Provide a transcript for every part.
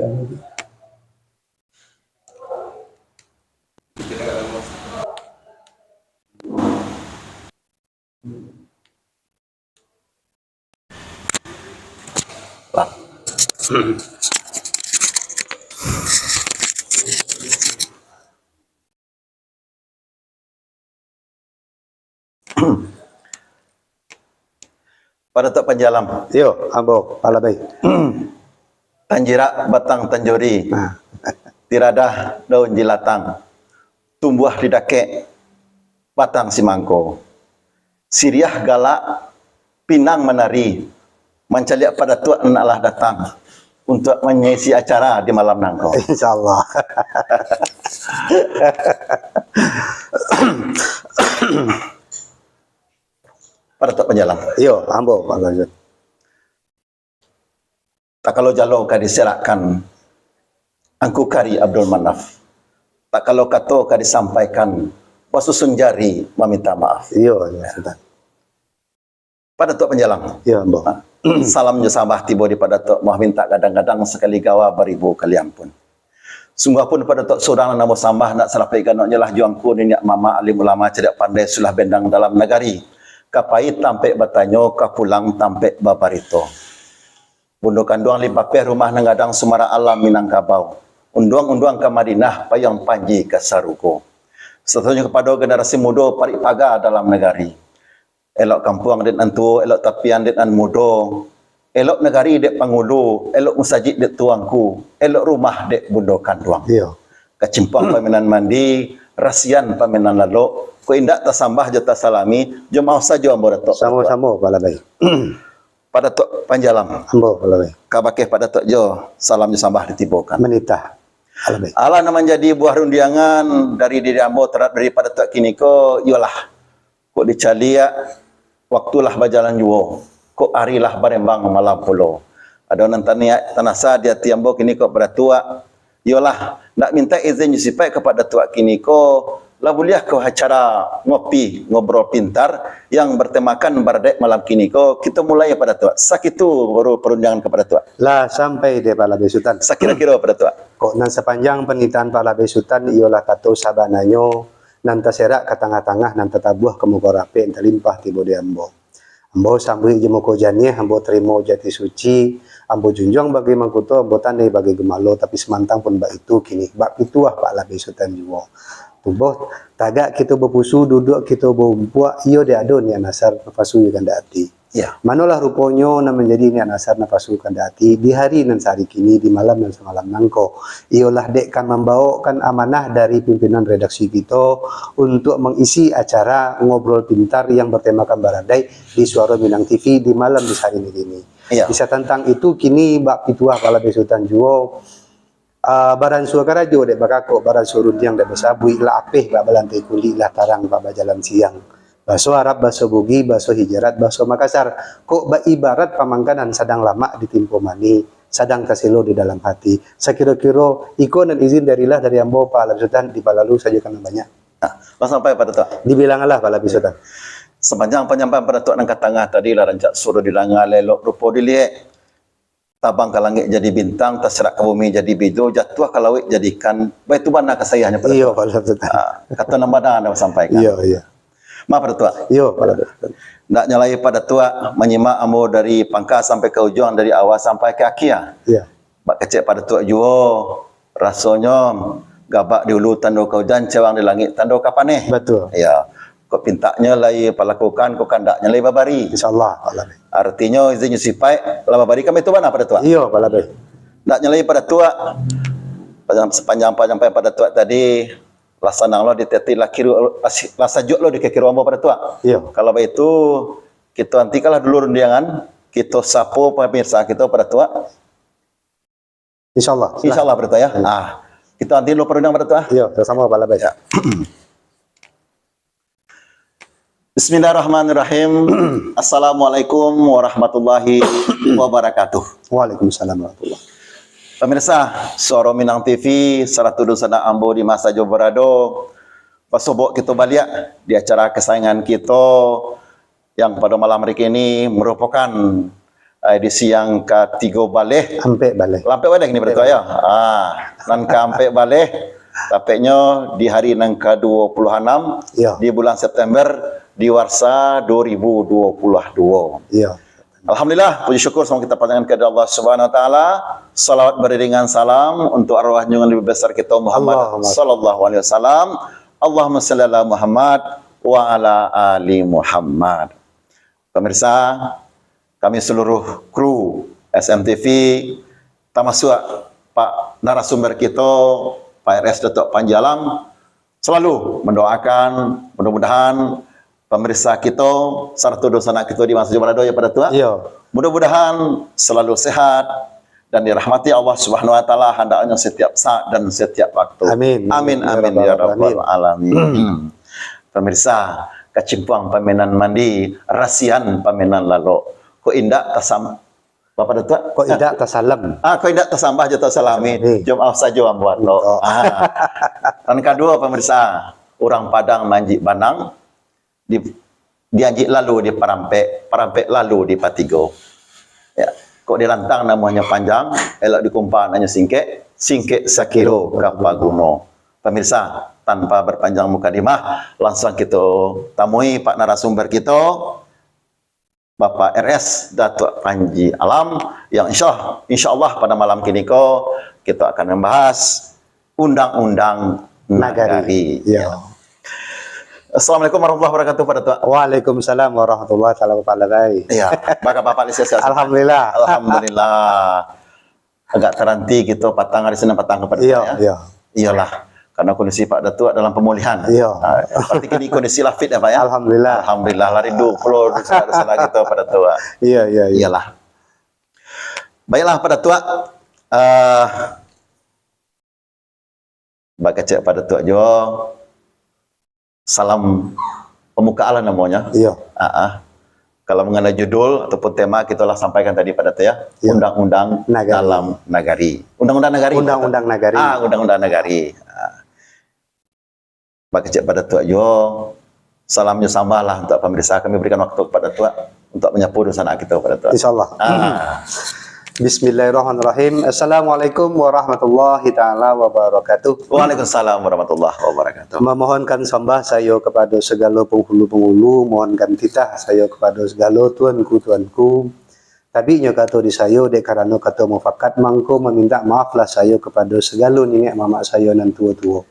Pada Tok Panjalam. Yo, ambo pala baik. Tanjirak batang tanjuri. Tiradah daun jilatang. Tumbuh di dakek batang simangko. Siriah galak pinang menari. Mencaliak pada Tua naklah datang untuk mengisi acara di malam nangko. Insyaallah. Pada Tok Panjalam. Yo, ambo pala baik. Tak kalau jalo ka diserakkan angku kari Abdul Manaf. Tak kalau kato ka disampaikan pasusun jari meminta maaf. Yo, ya Sultan. Pada Tok Panjalam. Yo, ambo. Salam sabah tibo di pada Tok Moh minta kadang-kadang sekali gawa beribu kali ampun. Sungguh pun pada Tok Saudara namo sambah nak salapaikan nak jelah juangku niat mama alim ulama cedak pandai sulah bendang dalam negari. Kapait tampek batanyo kapulang tampek babarito. Bundukan duang lipapeh rumah nengadang sumara alam Minangkabau. Unduang-unduang ke Madinah payang panji ke Saruko. Seterusnya kepada generasi muda parik pagar dalam negari. Elok kampung dek antu, elok tapian dek an mudo, elok negari dek pangulu, elok musajid dek tuangku, elok rumah dek bundokan duang. Yo. Kacimpang paminan mandi, rasian paminan lalok, ko indak tasambah jota salami, jemaah saja ambo datok. Sama-sama pala baik. Pada Tok Panjalam. Ambo pala baik. Kabakeh pada Tok Jo, salam sambah ditibokan. Menitah. Pala baik. Allah nama jadi buah rundiangan dari diri ambo terhadap daripada Tok kini ko yolah. Kok dicalia waktulah berjalan juo. Kok arilah barembang malam pulo. Ada nantania tanasa dia tiambo kini ko beratua. Yolah nak minta izin jusipai kepada Tua kini ko lah boleh ke acara ngopi ngobrol pintar yang bertemakan berdek malam kini ko kita mulai pada Tua. Sakitu baru perundangan kepada Tua. Lah sampai de pala baik Sultan. Sakira-kira pada Tua. Kok nan sepanjang penitaan pala baik Sultan ialah kato sabananyo nan taserak ke tengah-tengah nan tetabuh ke muka rapi enta limpah tibo di ambo. Ambo sambui jemoko janie ambo terima jati suci, ambo junjung bagi mangkuto, ambo tandai bagi gemalo tapi semantang pun bak itu kini bak pituah pala baik Sultan juo. Tubuh tagak kita berpusu duduk kita berumpuak iyo dia ado ni nasar nafasu kandati. Ya. Manalah rupanya na menjadi ni nasar nafasu kandati di hari nan sehari kini di malam dan semalam nangko. Iolah dek kan membawakan amanah dari pimpinan redaksi kita untuk mengisi acara ngobrol pintar yang bertemakan baradai di Suara Minang TV di malam di hari ini. Ya. Bisa tentang itu kini bak pituah pala besutan juo. Baran suara karajo dek bakako baran surun yang dek besabui lah apeh bak balantai kuli lah tarang bak jalan siang. Baso Arab, baso Bugi, baso Hijarat, baso Makassar. Kok bak ibarat pamangkanan sadang lama ditimpo mani, sadang kasilo di dalam hati. Sekira-kira iko dan izin darilah dari ambo pala Sultan di palalu saja kan banyak. Lah sampai pada Tua. Dibilangalah pala Sultan. Sepanjang penyampaian pada Tua angkat tengah tadi lah rancak suruh dilangal elok rupo dilihat. Tabang ke langit jadi bintang, terserak ke bumi jadi bido, jatuh ke laut jadikan. Baik tu mana kesayahnya pada Iya Tua. pala Sultan. Kata nama dah anda sampaikan. Iya, iya. Maaf pada Tua. Iya pala Sultan. Nak nyalai pada Tua menyimak ambo dari pangkas sampai ke ujung, dari awal sampai ke akhir. Iya. Bak kecek pada Tua juo, rasanya gabak di hulu tando ke hujan, cewang di langit tando ke paneh. Betul. Ya. Kok pintanya lai palakukan, kok kandaknya lai babari. Insyaallah pala baik. Artinya izin yusipai, lah babari kami itu mana pada Tua? Iya pala baik. Nak nyalai pada Tua, sepanjang sampai pada Tua tadi, laksana lo diteti lakiru, lasajuk lo dikekiru ambo pada Tua. Iya. Kalau begitu, kita hentikanlah dulu rundiangan, kita sapu pemirsa kita pada Tua. Insyaallah. InsyaAllah pada Tua ya. Nah, kita nanti lo perundang pada Tua. Iya, sama pala baik. Ya. Bismillahirrahmanirrahim. Assalamualaikum warahmatullahi wabarakatuh. Waalaikumsalam warahmatullahi. Pemirsa, Suara Minang TV, Saratu Dusana Ambo di masa Jawa Berado. Pasobok kita balik di acara kesayangan kita yang pada malam hari ini merupakan edisi yang ketiga balik. Sampai balik. Lampai balik ni pada tu ya. Nan kampai balik. Tapeknya di hari nang ke-26 Ya. di bulan September di Warsa 2022. Ya. Alhamdulillah, puji syukur semua kita panjangkan kepada Allah Subhanahu wa taala. Salawat beriringan salam untuk arwah junjungan lebih besar kita Muhammad sallallahu alaihi wasallam. Allahumma shalli ala Muhammad wa ala ali Muhammad. Pemirsa, kami seluruh kru SMTV termasuk Pak narasumber kita Pak RS Datuk Panji Alam selalu mendoakan mudah-mudahan pemirsa kita serta dosa anak kita di masa berada ya pada Tuhan. Ya. Mudah-mudahan selalu sehat dan dirahmati Allah Subhanahu wa taala hendaknya setiap saat dan setiap waktu. Amin. Amin amin ya rabbal alamin. Pemirsa, kecimpang pamenan mandi, rasian pamenan lalu. Ko indak tasam Bapak Datuk? Kok tidak tersalam? Ko indak tasambah jatuh salami. Jom auf saja buat lo. Dan kedua pemirsa, orang Padang manjik banang dianjik lalu di Parampek lalu di Patigo. Ya, kok dirantang namanya panjang, elok dikumpah hanya singkek sakiro kapaguno. Pemirsa, tanpa berpanjang mukadimah, langsung kita tamui Pak narasumber kita, Bapak RS Datuk Panji Alam, yang insya Allah pada malam kini kita akan membahas Undang-Undang Nagari. Ya. Assalamualaikum warahmatullahi wabarakatuh pada Tuan. Waalaikumsalam warahmatullahi wabarakatuh. Iya, bagaimana Bapak lisensi? Alhamdulillah. Alhamdulillah. Agak teranti kita patang hari Senin patang kepada Iya, iya. Iyalah, karena kondisi Pak Datuk dalam pemulihan. Iya. Seperti kini kondisi lah fit ya Pak ya. Alhamdulillah. Alhamdulillah, lari 20 dosa kita pada Tuan. Iya, iya, iya. Iyalah. Baiklah pada Tuan. Bak kecek pada Tuan jo. Salam pembukaan namanya. Iya. Kalau mengenai judul ataupun tema kita lah sampaikan tadi pada ya, Ya. Undang-Undang Nagari. dalam Nagari. Undang-Undang Nagari. Undang-Undang Nagari. Undang-Undang Nagari. Pak kecek pada Tuak Jo, salamnya sambahlah untuk pemirsa. Kami berikan waktu kepada Tuak untuk menyapu dosa anak kita pada Tuak. Insyaallah. Bismillahirrahmanirrahim. Assalamualaikum warahmatullahi taala wabarakatuh. Waalaikumsalam warahmatullahi wabarakatuh. Memohonkan sembah saya kepada segala penghulu-penghulu, mohonkan titah saya kepada segala tuanku-tuanku. Tabinya kata di saya dek karena kata mufakat mangko meminta maaflah saya kepada segala nenek mamak saya nan tua-tua.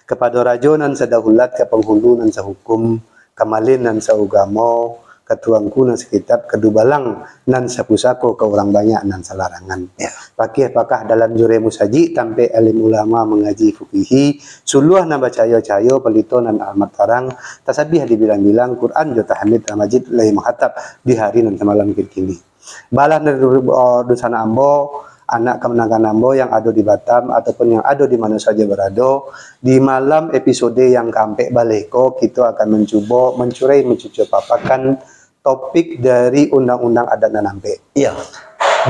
Kepada raja nan sedahulat ke penghulu nan sehukum, kamalin nan seugamo, ketuangku nan sekitab, kedubalang nan sepusako ke orang banyak nan selarangan. Ya. Pakih dalam jure musaji tampe alim ulama mengaji fukihi, suluh nan bacaya-caya pelito nan almat tarang, tasabih dibilang-bilang Quran jo tahmid majid lai menghatap di hari nan semalam kini. Balah dari dosana ambo, anak kemenangan ambo yang ada di Batam ataupun yang ada di mana saja berada, di malam episode yang kampek baleko kita akan mencuba mencuci papakan topik dari Undang-Undang Adat dan Nampe. Iya. 2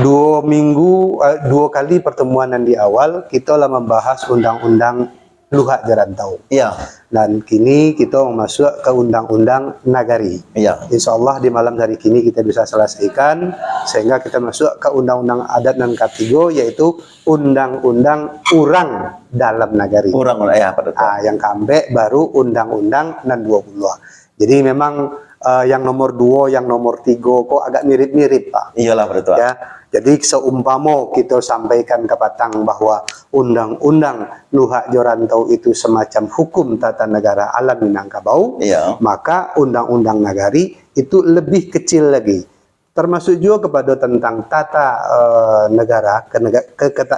kali pertemuan yang di awal kita lah membahas Undang-Undang Luhak Jarantau. Iya. Dan kini kita masuk ke Undang-Undang Nagari. Iya. InsyaAllah di malam hari kini kita bisa selesaikan sehingga kita masuk ke Undang-Undang Adat dan Katigo, yaitu Undang-Undang Urang dalam Nagari. Urang ya pada Tuak. Yang kambek baru Undang-Undang nan 20. Jadi memang yang nomor 2, yang nomor 3 kok agak mirip-mirip Pak. Iyalah pada Tuak. Ya, jadi seumpama kita sampaikan ke Patang bahwa Undang-Undang Luhak Jorantau itu semacam hukum tata negara alam Minangkabau, Iya. maka Undang-Undang Nagari itu lebih kecil lagi. Termasuk juga kepada tentang tata negara,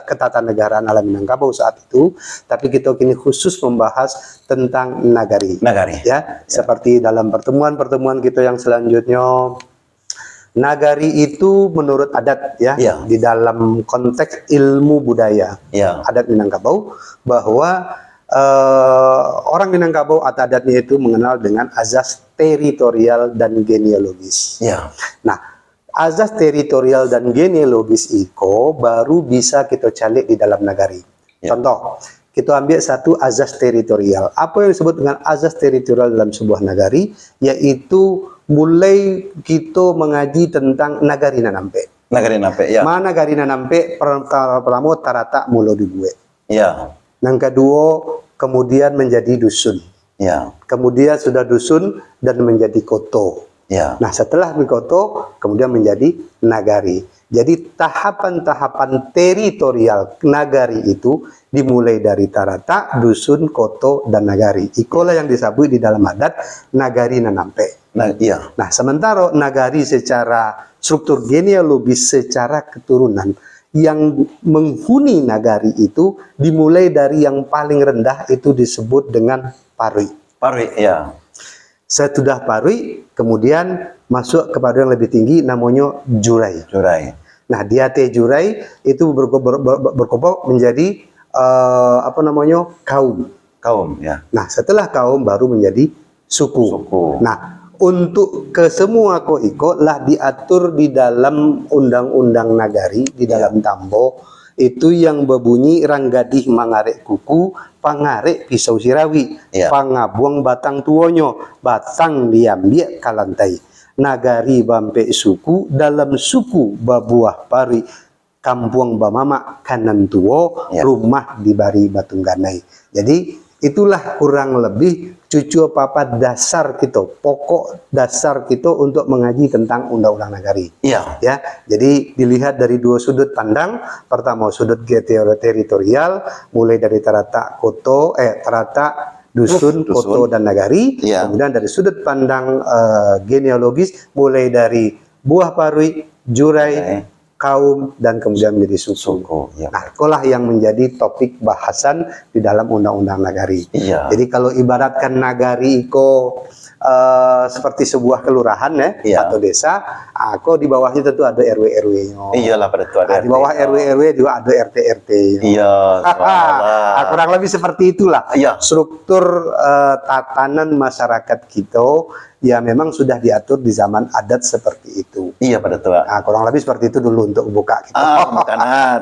ketatanegaraan alam Minangkabau saat itu, tapi kita kini khusus membahas tentang Nagari. Nagari. Ya, seperti dalam pertemuan-pertemuan kita yang selanjutnya, Nagari itu menurut adat ya, Ya. di dalam konteks ilmu budaya Iya. adat Minangkabau, bahwa orang Minangkabau atau adatnya itu mengenal dengan azas teritorial dan genealogis. Iya. Nah, azas teritorial dan genealogis itu baru bisa kita calik di dalam Nagari. Ya. Contoh, kita ambil satu azas teritorial. Apa yang disebut dengan azas teritorial dalam sebuah Nagari? Yaitu mulai kita mengaji tentang Nagari Nanampe. Nagari nampe ya. Mana garina nampe pertama tarata mulo di gue. Ya. Yang kedua kemudian menjadi dusun. Ya. Kemudian sudah dusun dan menjadi koto. Ya. Nah setelah mikoto kemudian menjadi nagari. Jadi tahapan-tahapan teritorial nagari itu dimulai dari tarata, dusun, koto, dan nagari. Ikolah yang disebut di dalam adat nagari nanampe. Nah, iya. Nah sementara nagari secara struktur genealogis secara keturunan yang menghuni nagari itu dimulai dari yang paling rendah itu disebut dengan parui. Parui, ya. Sesudah parui, kemudian masuk kepada yang lebih tinggi namanya jurai. Jurai. Nah, di hati jurai itu berkembang menjadi kaum. Kaum, ya. Nah, setelah kaum baru menjadi suku. Suku. Nah, untuk kesemua koiko lah diatur di dalam undang-undang nagari, di dalam tambo, itu yang berbunyi ranggadih mangarek kuku, pangarek pisau sirawi, pangabuang batang tuonyo, batang diambil kalantai. Nagari bampe suku, dalam suku babuah pari, kampung bamama kanan tuo, rumah di bari batungganai. Jadi itulah kurang lebih cucu papa dasar kita, pokok dasar kita untuk mengaji tentang undang-undang nagari. Iya. Ya, jadi dilihat dari dua sudut pandang. Pertama sudut teritorial, mulai dari tarata dusun, koto, dan nagari. Kemudian dari sudut pandang genealogis, mulai dari buah parui, jurai, kaum, dan kemudian menjadi suku. Nah, itulah yang menjadi topik bahasan di dalam undang-undang nagari. Jadi kalau ibaratkan nagari iko seperti sebuah kelurahan atau desa, kok di bawahnya tentu ada RW-RW-nya. Iyalah, pada itu ada di bawah RW-RW juga ada RT-RT. Iya. Kurang lebih seperti itulah struktur tatanan masyarakat kita. Ya memang sudah diatur di zaman adat seperti itu. Iya, pada tua. Nah, kurang lebih seperti itu dulu untuk buka kita.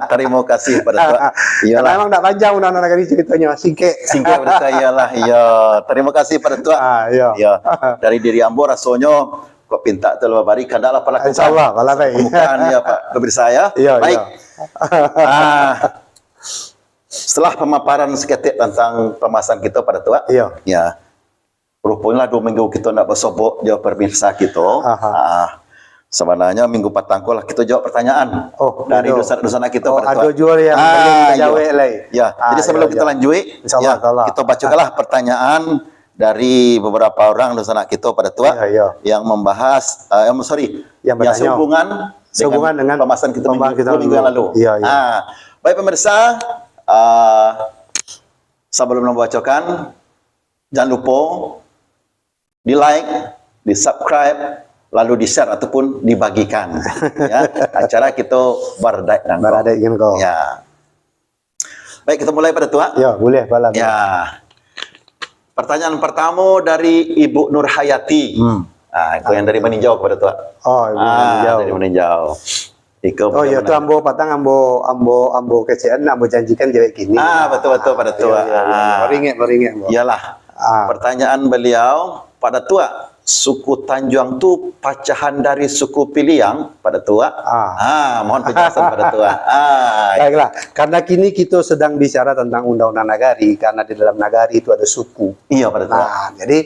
Terima kasih pada tua. Iyalah. Memang tidak panjang undang-undang nagari ceritanya, singke. Singke pada tua, iyalah. Iya. Terima kasih pada tua. Iya. Dari diri ambo rasonyo kok pinta telah bari kadalah pelakukan. Insyaallah, wala baik. Bukan ya Pak, kepada saya. Baik. Setelah pemaparan seketik tentang pemasan kita pada tua. Ya. Rupanya 2 minggu kita nak bersobok jawab pemirsa kita. Sebenarnya minggu petang lah kita jawab pertanyaan dari dosen-dosen kita. Ada jual yang jawab lain. Ya, jadi sebelum kita lanjut, kita bacakanlah pertanyaan dari beberapa orang dosen kita pada tua yang membahas, yang sehubungan dengan pembahasan kita minggu yang lalu. Baik pemirsa, sebelum membacakan, jangan lupa di like, di subscribe, lalu di share ataupun dibagikan. Ya, acara kita bardai dan kau. Ya. Baik, kita mulai pada tua. Ya, boleh balam. Ya. Pertanyaan pertama dari Ibu Nur Hayati. Itu yang dari Meninjau kepada tua. Oh, Ibu Meninjau. Dari Meninjau. Ya itu ambo patang ambo kecean ambo janjikan cewek gini. Betul pada tua. Beringet. Iyalah. Pertanyaan beliau pada tua, suku Tanjuang tu pacahan dari suku Piliang pada tua. Mohon penjelasan pada tua. Baiklah, karena kini kita sedang bicara tentang undang-undang nagari, karena di dalam nagari itu ada suku. Iya pada tua. Jadi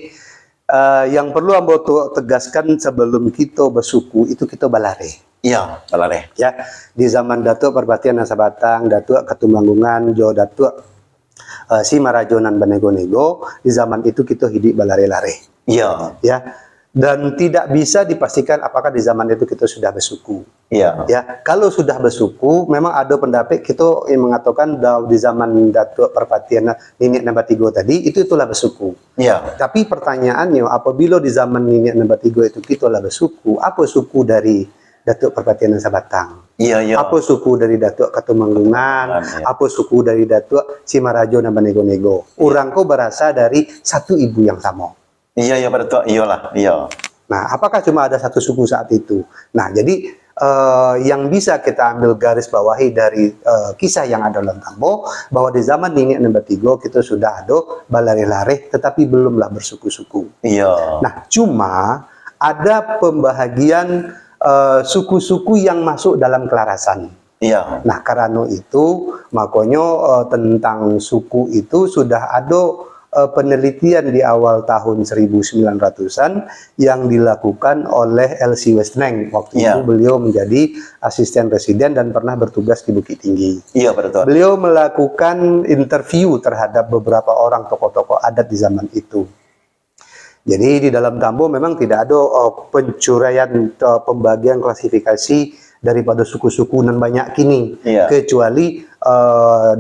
yang perlu ambo tegaskan sebelum kita bersuku itu kita balare. Iya, balare. Ya, di zaman Datuk Perbatian Nasabatang, Datuk Ketumanggungan, Jo Datuk si Marajonan Banego-nego, di zaman itu kita hidup balare-lare. Iya. Ya. Dan tidak bisa dipastikan apakah di zaman itu kita sudah bersuku. Iya. Ya, kalau sudah bersuku, memang ada pendapat kita yang mengatakan di zaman Datuk Perpatian Niniak Namba Tigo tadi itulah bersuku. Iya. Tapi pertanyaannya, apabila di zaman Niniak Namba Tigo itu kita lah bersuku, apa suku dari Datuk Perpatian Sabatang? Iya. Apa suku dari Datuk Ketumanggungan? Apa suku dari Datuk Simarajo dan Banego-nego? Orang kau berasal dari satu ibu yang sama. Iya pada tua. Iyalah. Iya. Nah, apakah cuma ada satu suku saat itu? Nah, jadi yang bisa kita ambil garis bawahi dari kisah yang ada dalam Tambo, bahwa di zaman Niniak Namba Tigo kita sudah ada balare-lare, tetapi belumlah bersuku-suku. Iya. Nah, cuma ada pembahagian suku-suku yang masuk dalam kelarasan. Iya. Nah, karena itu makanya tentang suku itu sudah ada penelitian di awal tahun 1900-an yang dilakukan oleh L.C. Westneng. Waktu itu beliau menjadi asisten presiden dan pernah bertugas di Bukit Tinggi. Iya, betul. Beliau melakukan interview terhadap beberapa orang tokoh-tokoh adat di zaman itu. Jadi di dalam Tambo memang tidak ada pencuraian pembagian klasifikasi daripada suku-suku nan banyak kini, kecuali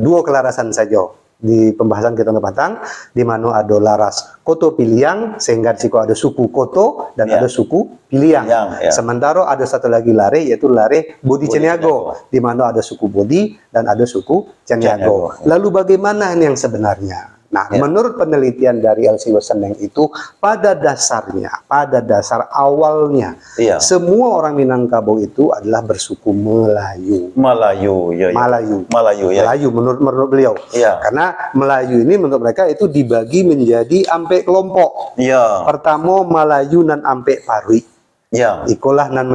dua kelarasan saja. Di pembahasan kita tentang di mana ada laras Koto Piliang, sehingga di situ ada suku Koto dan ada suku Piliang. Sementara ada satu lagi lare, yaitu lare Bodi Caniago, di mana ada suku Bodi dan ada suku Caniago. Lalu bagaimana yang sebenarnya? Nah, menurut penelitian dari L.C. Westneng itu, pada dasarnya, pada dasar awalnya, semua orang Minangkabau itu adalah bersuku Melayu. Melayu, ya. Melayu menurut beliau. Karena Melayu ini menurut mereka itu dibagi menjadi ampe kelompok. Pertama Melayu dan ampe Parwi. Ikulah nan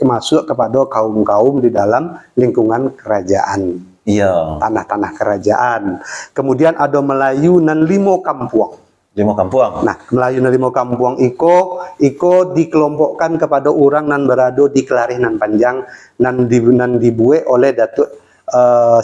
masuk kepada kaum-kaum di dalam lingkungan kerajaan. Tanah-tanah kerajaan. Kemudian ada Melayu nan limo kampuang. Nah, Melayu nan limo kampuang iko dikelompokkan kepada orang nan berada di Kelarih nan Panjang nan dibuat oleh Datuk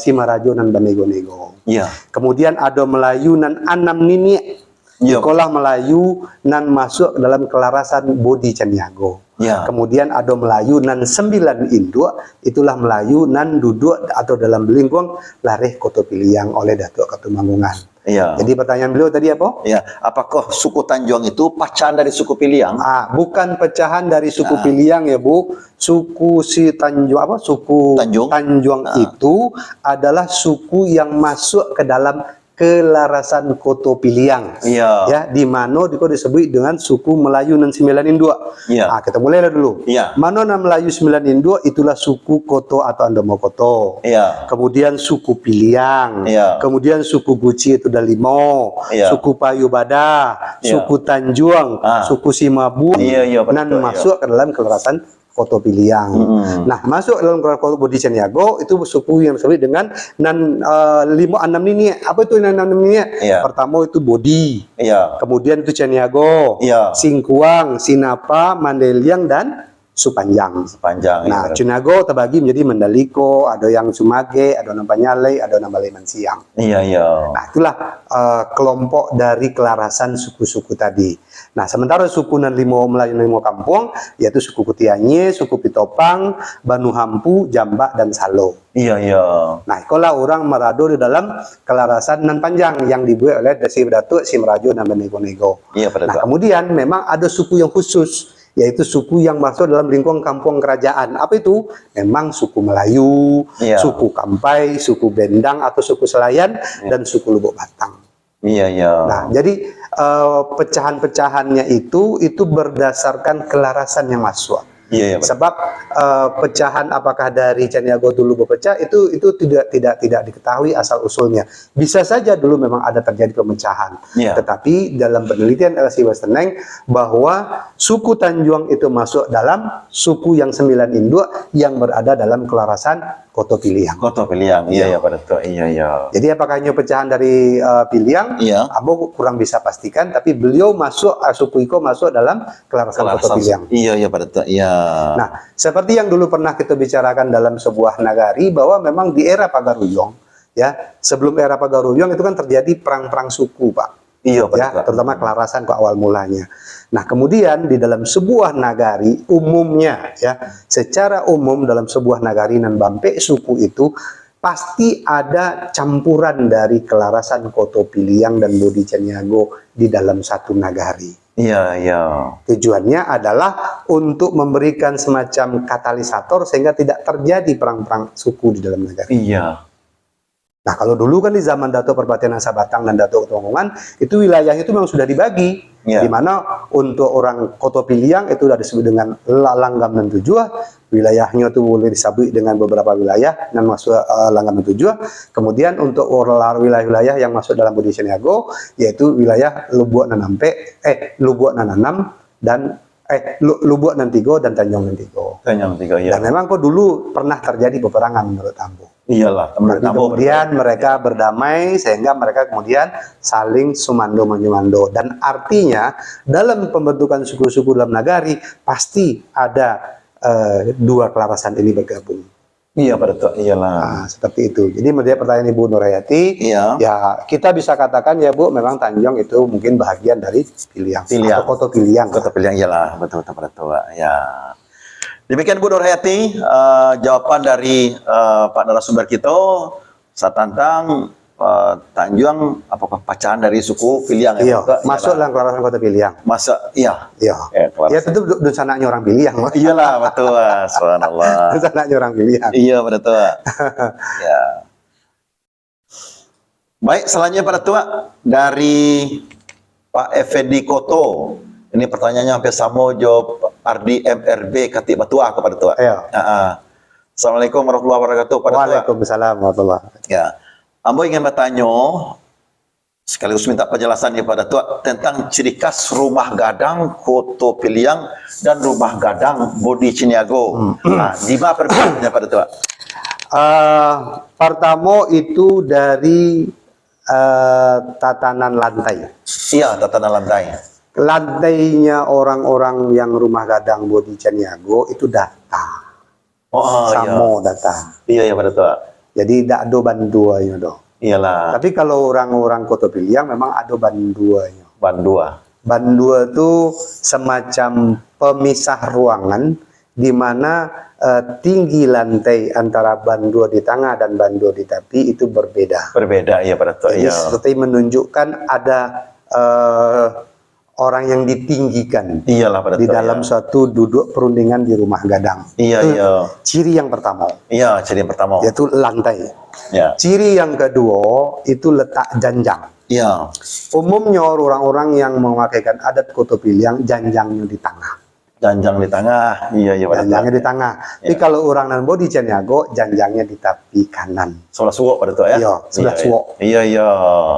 Simarajo nan Banego-nego. Kemudian ada Melayu nan Anam Nini. Ikolah Melayu nan masuk dalam kelarasan Bodi Caniago. Kemudian ada Melayu nan 9 induk, itulah Melayu nan duduk atau dalam lingkung Lareh Koto Piliang oleh Datuk Ketumanggungan. Jadi pertanyaan beliau tadi apa? Apakah suku Tanjung itu pecahan dari suku Piliang? Bukan pecahan dari suku Piliang ya Bu. Suku si Tanjung suku Tanjung itu adalah suku yang masuk ke dalam kelarasan Koto Piliang, ya, di mana disebut dengan suku Melayu nan 9 induk. Kita mulai dulu. Mana nan Melayu 9 induk itulah suku Koto atau Andomokoto. Kemudian suku Piliang, kemudian suku Guci itu ada 5, suku Payubada, suku Tanjung, suku Simabu, nan masuk ke dalam kelarasan Koto Piliang. Nah, masuk dalam Koto Bodi Caniago itu suku yang disebut dengan nan 5 6 ini. Apa itu nan 6 ini? Pertama itu Bodi. Kemudian itu Caniago, Singkuang, Sinapa, Mandeliang dan Supanjang. Nah, Caniago terbagi menjadi Mandaliko, ada yang Sumage, ada yang Panyalai, ada yang Balai Mansiang. Nah, itulah kelompok dari kelarasan suku-suku tadi. Nah, sementara suku nan Melayu limo kampung, yaitu suku Kutianye, suku Pitopang, Banu Hampu, Jambak, dan Salo. Nah, itulah orang merado di dalam kelarasan nan Panjang yang dibuat oleh Datuk Simarajo dan Banego-nego. Nah, kemudian memang ada suku yang khusus, yaitu suku yang masuk dalam lingkungan kampung kerajaan. Apa itu? Memang suku Melayu, suku Kampai, suku Bendang atau suku Selayan, dan suku Lubuk Batang. Nah, jadi pecahan-pecahannya itu berdasarkan kelarasan yang masuk. Sebab pecahan apakah dari Caniago dulu berpecah itu tidak diketahui asal usulnya. Bisa saja dulu memang ada terjadi pemecahan. Tetapi dalam penelitian L.C. Westneng bahwa suku Tanjung itu masuk dalam suku yang 9 induk yang berada dalam kelarasan Koto Piliang. Jadi apakah ini pecahan dari Piliang? Ambo kurang bisa pastikan, tapi beliau masuk suku Iko masuk dalam kelarasan Koto Piliang. Nah, seperti yang dulu pernah kita bicarakan dalam sebuah nagari bahwa memang di era Pagaruyung, ya, sebelum era Pagaruyung itu kan terjadi perang-perang suku, Pak. Terutama kelarasan ke awal mulanya. Nah, kemudian di dalam sebuah nagari umumnya, ya, secara umum dalam sebuah nagari nan bampe suku itu pasti ada campuran dari kelarasan Koto Piliang dan Bodi Caniago di dalam satu nagari. Tujuannya adalah untuk memberikan semacam katalisator sehingga tidak terjadi perang-perang suku di dalam negara. Nah, kalau dulu kan di zaman Datuk Perpatenan Sabatang dan Datuk Ketongkongan itu wilayah itu memang sudah dibagi. Di mana untuk orang Koto Piliang itu sudah disebut dengan Langgam dan Tujuh, wilayahnya itu boleh disebut dengan beberapa wilayah dan masuk Langgam dan Tujuh. Kemudian untuk wilayah-wilayah yang masuk dalam Bodi Caniago yaitu wilayah Lubuk Nanampe, Lubuk Nananam dan Lubuk Nantigo dan Tanjung Nantigo. Tanjung Tiga, ya. Dan memang kok dulu pernah terjadi peperangan menurut Ambo. Iyalah, Tapi kemudian mereka berdamai sehingga mereka kemudian saling sumando menyumando, dan artinya dalam pembentukan suku-suku dalam nagari pasti ada dua kelarasan ini bergabung. Iya pada tua, iyalah. Nah, seperti itu. Jadi menjawab pertanyaan Ibu Nurhayati, Iya. ya kita bisa katakan ya Bu, memang Tanjung itu mungkin bagian dari Piliang. Piliang. Atau Koto Piliang. Kota Piliang, iyalah, betul pada tua. Ya. Demikian Bu Nurhayati, jawaban dari Pak narasumber kita. Saya tantang Tanjung apakah pacaran dari suku Piliang? Iya, masuk dalam kelarasan Kota Piliang. Masa, iya. Iya. Ya tentu dosananya orang Piliang. Iyalah, betul. Subhanallah. Dosananya orang Piliang. Iya, pada tua. Ya. Baik, selanjutnya pada tua dari Pak Effendi Koto. Ini pertanyaannya hampir sama jawab Ardi MRB Katib Batua kepada tua. Iya. Assalamualaikum warahmatullahi wabarakatuh pada tua. Waalaikumsalam warahmatullahi wabarakatuh. Ya. Ambo ingin bertanya sekaligus minta penjelasan kepada tua tentang ciri khas rumah gadang Koto Piliang dan rumah gadang Bodi Ciniago. Nah, di mana perbedaannya pada tua? Pertama itu dari tatanan lantai. Iya, tatanan lantai. Lantainya orang-orang yang rumah gadang Bodi Ciniago itu data. Oh, Samo data. iya. Iya, pada tua. Jadi tidak ada banduanya do. Iyalah. Tapi kalau orang-orang Koto Piliang memang ada banduanya. Bandua. Bandua itu semacam pemisah ruangan di mana tinggi lantai antara bandua di tengah dan bandua di tepi itu berbeda. Berbeda, iya pada tua. Jadi Iya. seperti menunjukkan ada orang yang ditinggikan Iyalah pada di tua. dalam suatu duduk perundingan di rumah gadang. Iya, Itu iya. ciri yang pertama, Iya, ciri yang pertama. yaitu lantai. Ya. Ciri yang kedua itu letak janjang. Iya. Umumnya orang-orang yang memakaikan adat Koto Piliang janjangnya di tengah. Janjang di tengah. Iya, iya pada tua. Janjangnya di tengah. Tapi Ya. kalau orang nan Bodi Ciniago janjangnya di tepi kanan. Sebelah suwok pada tua ya? Iya, sebelah suwok. Iya, iya.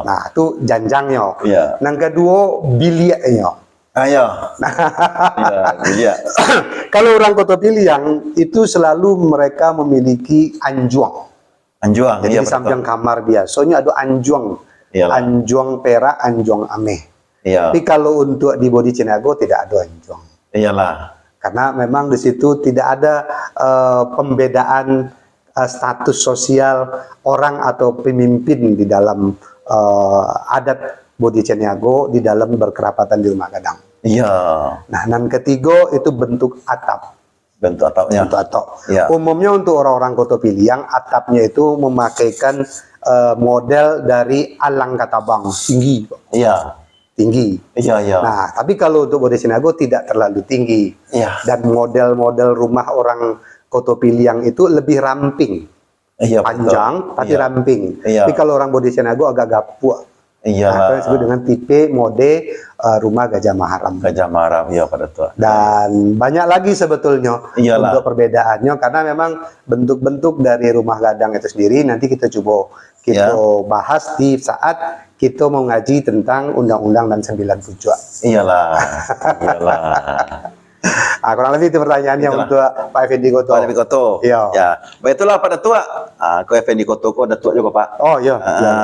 Nah, itu janjangnya. Iya. Yang kedua biliaknya. Ayo. Iya, iya. Kalau orang Koto Piliang itu selalu mereka memiliki anjuang. Anjuang. Jadi Iya, di pada tua. samping kamar biasanya ada anjuang. Iyalah. Anjuang perak, anjuang ameh. Iya. Tapi kalau untuk di Bodi Ciniago tidak ada anjuang. Iyalah. Karena memang di situ tidak ada pembedaan status sosial orang atau pemimpin di dalam adat Bodi Ciniago di dalam berkerapatan di rumah gadang. Iya. Nah, dan ketiga itu bentuk atap. Bentuk atapnya. Bentuk atap. Iya. Umumnya untuk orang-orang Koto Piliang, atapnya itu memakaikan model dari alang katabang tinggi, Pak. Iya. Tinggi. Iya, iya. Nah, tapi kalau untuk Bodi Ciniago tidak terlalu tinggi. Iya. Dan model-model rumah orang Koto Piliang itu lebih ramping. Iya, Panjang, tapi Iya. ramping. Iya. Tapi kalau orang Bodi Ciniago agak gapuk. Iya. Nah, itu disebut dengan tipe mode rumah Gajah Maharam. Gajah Maram, iya pada tua. Dan banyak lagi sebetulnya Iyalah. untuk perbedaannya, karena memang bentuk-bentuk dari rumah gadang itu sendiri nanti kita coba kita bahas di saat kita mau ngaji tentang Undang-Undang dan 9 Pucuk. Iyalah. Iyalah. Nah, kurang lebih itu pertanyaannya Itulah. untuk Pak Effendi Koto. Pak Effendi Koto. Iya. Ya. Baiklah pada tua. Ko Effendi Koto ko ada tua juga, Pak. Oh iya. iya.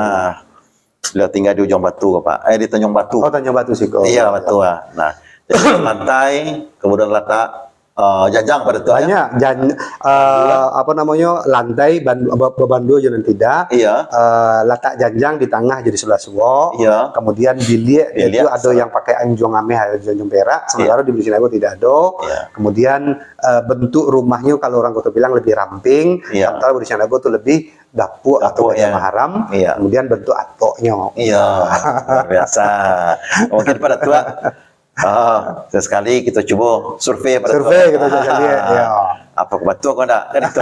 Beliau tinggal di Ujung Batu, Pak. Di Tanjung Batu. Oh, Tanjung Batu sih. Iya, betul. Nah, jadi lantai, kemudian letak janjang pada tua. Ya? Banyak apa namanya, lantai bebandu jangan tidak. Iya. Letak janjang di tengah jadi sebelah suwo. Iya. Kemudian bilik itu Bilik, ada yang pakai anjung ameh, ada anjung perak. Sementara di Ciniago tidak ada. Iya. Kemudian bentuk rumahnya kalau orang Koto bilang lebih ramping. Iya. Sementara di Ciniago itu lebih dapur atau ya. Gajah Maharam. Iya. Kemudian bentuk atoknya. Iya, luar biasa. Mungkin pada tua. Sesekali kita coba survei pada Survei tua. kita coba lihat. Ya. Apa betul kau enggak? Kan itu.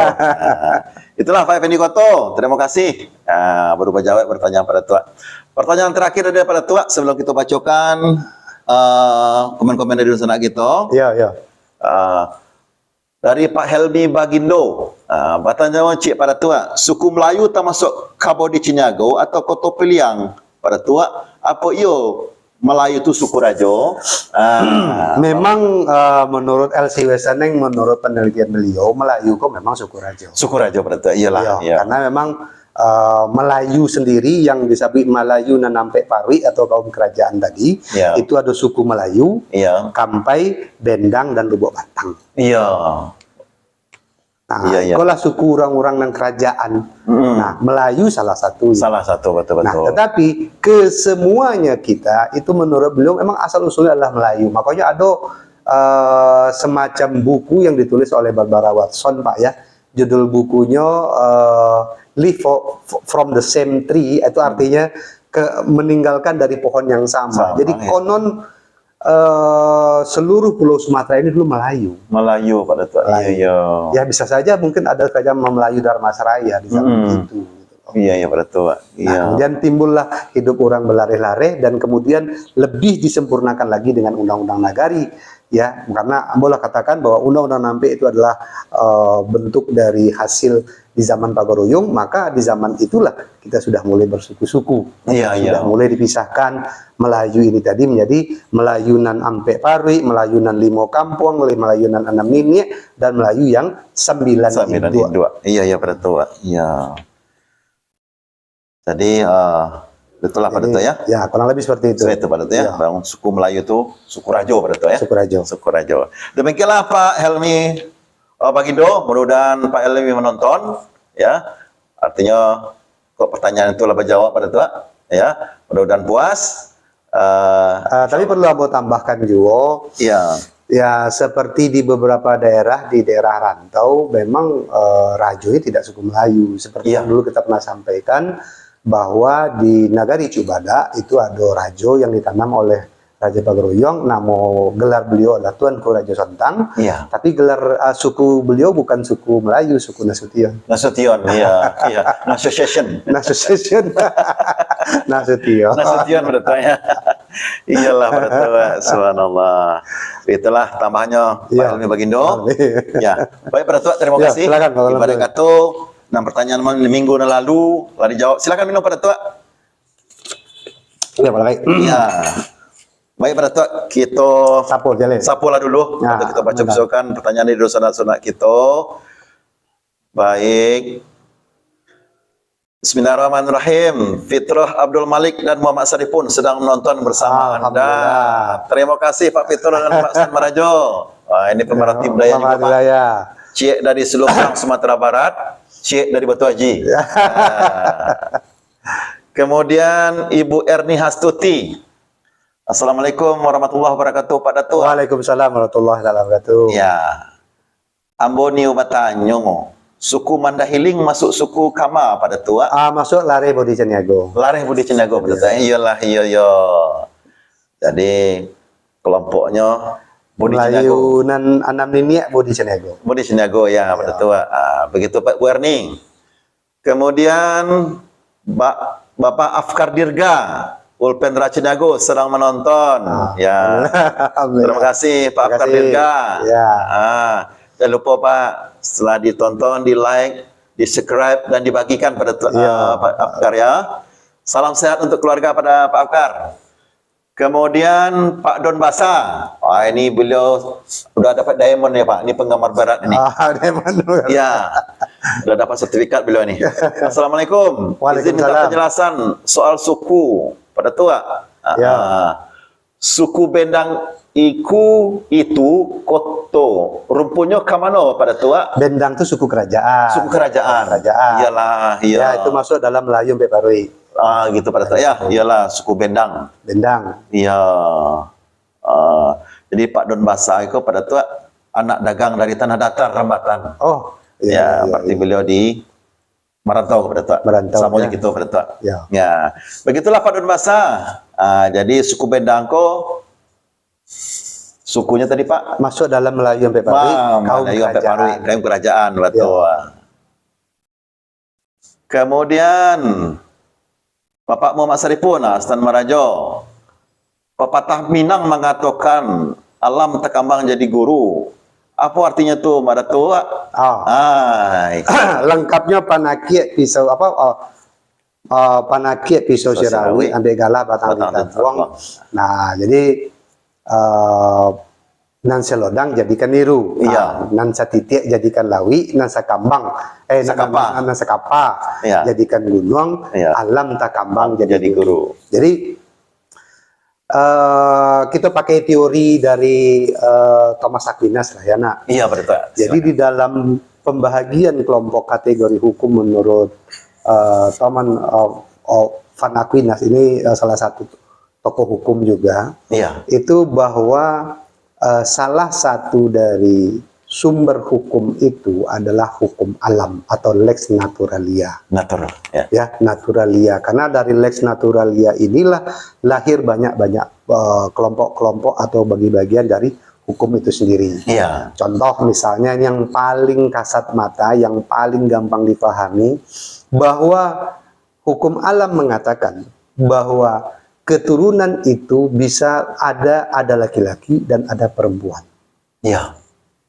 Itulah Pak Effendi Koto. Terima kasih. Baru jawab pertanyaan pada tua. Pertanyaan terakhir dari pada tua sebelum kita bacakan komen-komen dari dosen kita. Iya, iya. Dari Pak Helmi Bagindo, bertanya cik pada tua, suku Melayu termasuk Kabo di Ciniago atau Koto Piliang pada tua, apa iyo Melayu itu suku Rajo. Memang menurut LC Weseneng, menurut penelitian beliau, Melayu kok memang suku Rajo. Suku Rajo berarti. Iyalah. Iya. Karena memang Melayu sendiri yang disebut Melayu Nanampe Parwi atau kaum kerajaan tadi, Iya. itu ada suku Melayu, Iya. Kampai, Bendang, dan Lubuk Batang. Iya. Nah, Iya, iya. itulah suku orang-orang dan kerajaan. Nah, Melayu salah satu. Salah satu Nah, betul-betul. tetapi kesemuanya kita itu menurut beliau memang asal usulnya adalah Melayu. Makanya ada semacam buku yang ditulis oleh Barbara Watson, Pak ya. Judul bukunya Live from the Same Tree, itu artinya meninggalkan dari pohon yang sama. Jadi ya. konon seluruh pulau Sumatera ini dulu Melayu. Melayu Pak Datuk. Iya, iya. Ya bisa saja mungkin ada kerajaan Melayu Dharmasraya di zaman itu. Iya, iya Pak Datuk. Iya. Nah, kemudian timbullah hidup orang berlari-lari dan kemudian lebih disempurnakan lagi dengan Undang-Undang Nagari, ya, karena boleh katakan bahwa Undang-Undang Nampe itu adalah bentuk dari hasil di zaman Pagoroyong, maka di zaman itulah kita sudah mulai bersuku-suku. Iya, iya. Sudah mulai dipisahkan Melayu ini tadi menjadi Melayu nan Ampe Parwi, Melayu nan Limo Kampung, Melayu nan Anam Nini, dan Melayu yang 9 Indua. Iya, iya Pak Datuk. Iya. Jadi betul lah Pak Datuk ya. Ya, kurang lebih seperti itu. Itu Pak Datuk ya. Bang, suku Melayu itu suku Rajo Pak Datuk ya. Suku Rajo. Suku Rajo. Demikianlah Pak Helmi Bagindo. Mudah-mudahan Pak Helmi menonton ya. Artinya kok pertanyaan itu lah berjawab Pak Datuk ya. Mudah-mudahan puas. Tapi perlu aku tambahkan juga. Iya. Ya, seperti di beberapa daerah, di daerah rantau, memang Rajo ini tidak suku Melayu. Seperti yang dulu kita pernah sampaikan, bahwa di Nagari Cubada itu ada Rajo yang ditanam oleh Raja Pagoroyong. Nama gelar beliau adalah Tuanku Rajo Sontang. Iya. Tapi gelar suku beliau bukan suku Melayu, suku Nasution. Nasution, iya. Iya. Nasution. Nasution. Nasution. Nasution berarti. Iyalah berarti. Subhanallah. Itulah tambahannya Pak Helmi Bagindo. Ya, baik Pak Datuk, terima kasih. Silakan Pak Ibadah kata 6 pertanyaan minggu yang lalu telah dijawab. Silakan minum Pak Datuk. Ya, baik. Ya. Baik Pak Datuk, kita sapulah dulu Ya, untuk kita baca besokan pertanyaan dari dosa-dosa kita. Baik. Bismillahirrahmanirrahim. Fitrah Abdul Malik dan Muhammad Saripun sedang menonton bersama Anda. Terima kasih Pak Fitrah dan Pak San Marajo. Wah, ini pemerhati budaya juga Pak. Cik dari Selokang, Sumatera Barat. Cik dari Batu Haji. Kemudian Ibu Erni Hastuti. Assalamualaikum warahmatullahi wabarakatuh Pak Datuk. Waalaikumsalam warahmatullahi wabarakatuh. Ya. Amboni Ubatanyo. Suku Mandahiling masuk suku Kama pada tua. Masuk Lare Bodi Caniago. Lare Budi Ceniago betul. Iyalah iya. Jadi kelompoknya Budi Ceniago. Melayu nan Anam Nini Bodi Caniago. Budi Ceniago ya pada tua. Begitu Pak Bu Erni. Kemudian Bapak Afkar Dirga Pulpen Ceniago sedang menonton. Ya. Terima kasih Pak Afkar Dirga. Ya. Jangan lupa Pak, setelah ditonton, di like, di subscribe dan dibagikan pada Pak Afkar ya. Salam sehat untuk keluarga pada Pak Afkar. Kemudian Pak Don Basa. Wah, ini beliau sudah dapat diamond ya Pak. Ini penggemar berat ini. Diamond. Ya, sudah dapat sertifikat beliau ini. Assalamualaikum. Izin minta penjelasan soal suku pada tua. Suku Bendang itu koto rumpunya ke mana pada tua? Bendang itu suku kerajaan. Suku kerajaan. Iyalah, iya. Ya, itu masuk dalam Melayu Ampe Parwi. Gitu pada tua ya. Iyalah suku Bendang. Bendang. Iya. Jadi Pak Don Basa itu pada tua anak dagang dari Tanah Datar Rambatan. Oh, iya. Berarti beliau di merantau pada tua. Sama gitu pada tua. Ya. Begitulah Pak Don Basa. Jadi suku Bendang sukunya tadi Pak masuk dalam Melayu Ampe Parwi, kaum kerajaan betul. Kemudian Bapak Muhammad Saripun Stan Marajo. Pepatah Minang mengatakan alam terkambang jadi guru. Apa artinya tuh Mbak Datuk? Lengkapnya panakia pisau Panaki pisau sirawi ambil gala batang ditabuang. Nah, jadi nan selodang jadikan niru. Iya. Nan satitik jadikan lawi, nan sakambang Sakapa. nan sakapa Iya. jadikan gunung, Iya. alam takambang Jadi guru. Jadi kita pakai teori dari Thomas Aquinas lah ya nak. Iya betul. Jadi di dalam pembahagian kelompok kategori hukum menurut Thomas Van Aquinas ini salah satu tokoh hukum juga, Iya. itu bahwa salah satu dari sumber hukum itu adalah hukum alam atau lex naturalia. Natural. Ya. Ya, naturalia. Karena dari lex naturalia inilah lahir banyak-banyak kelompok-kelompok atau bagi-bagian dari hukum itu sendiri. Iya. Contoh misalnya yang paling kasat mata, yang paling gampang dipahami, bahwa hukum alam mengatakan bahwa keturunan itu bisa ada laki-laki dan ada perempuan. Iya.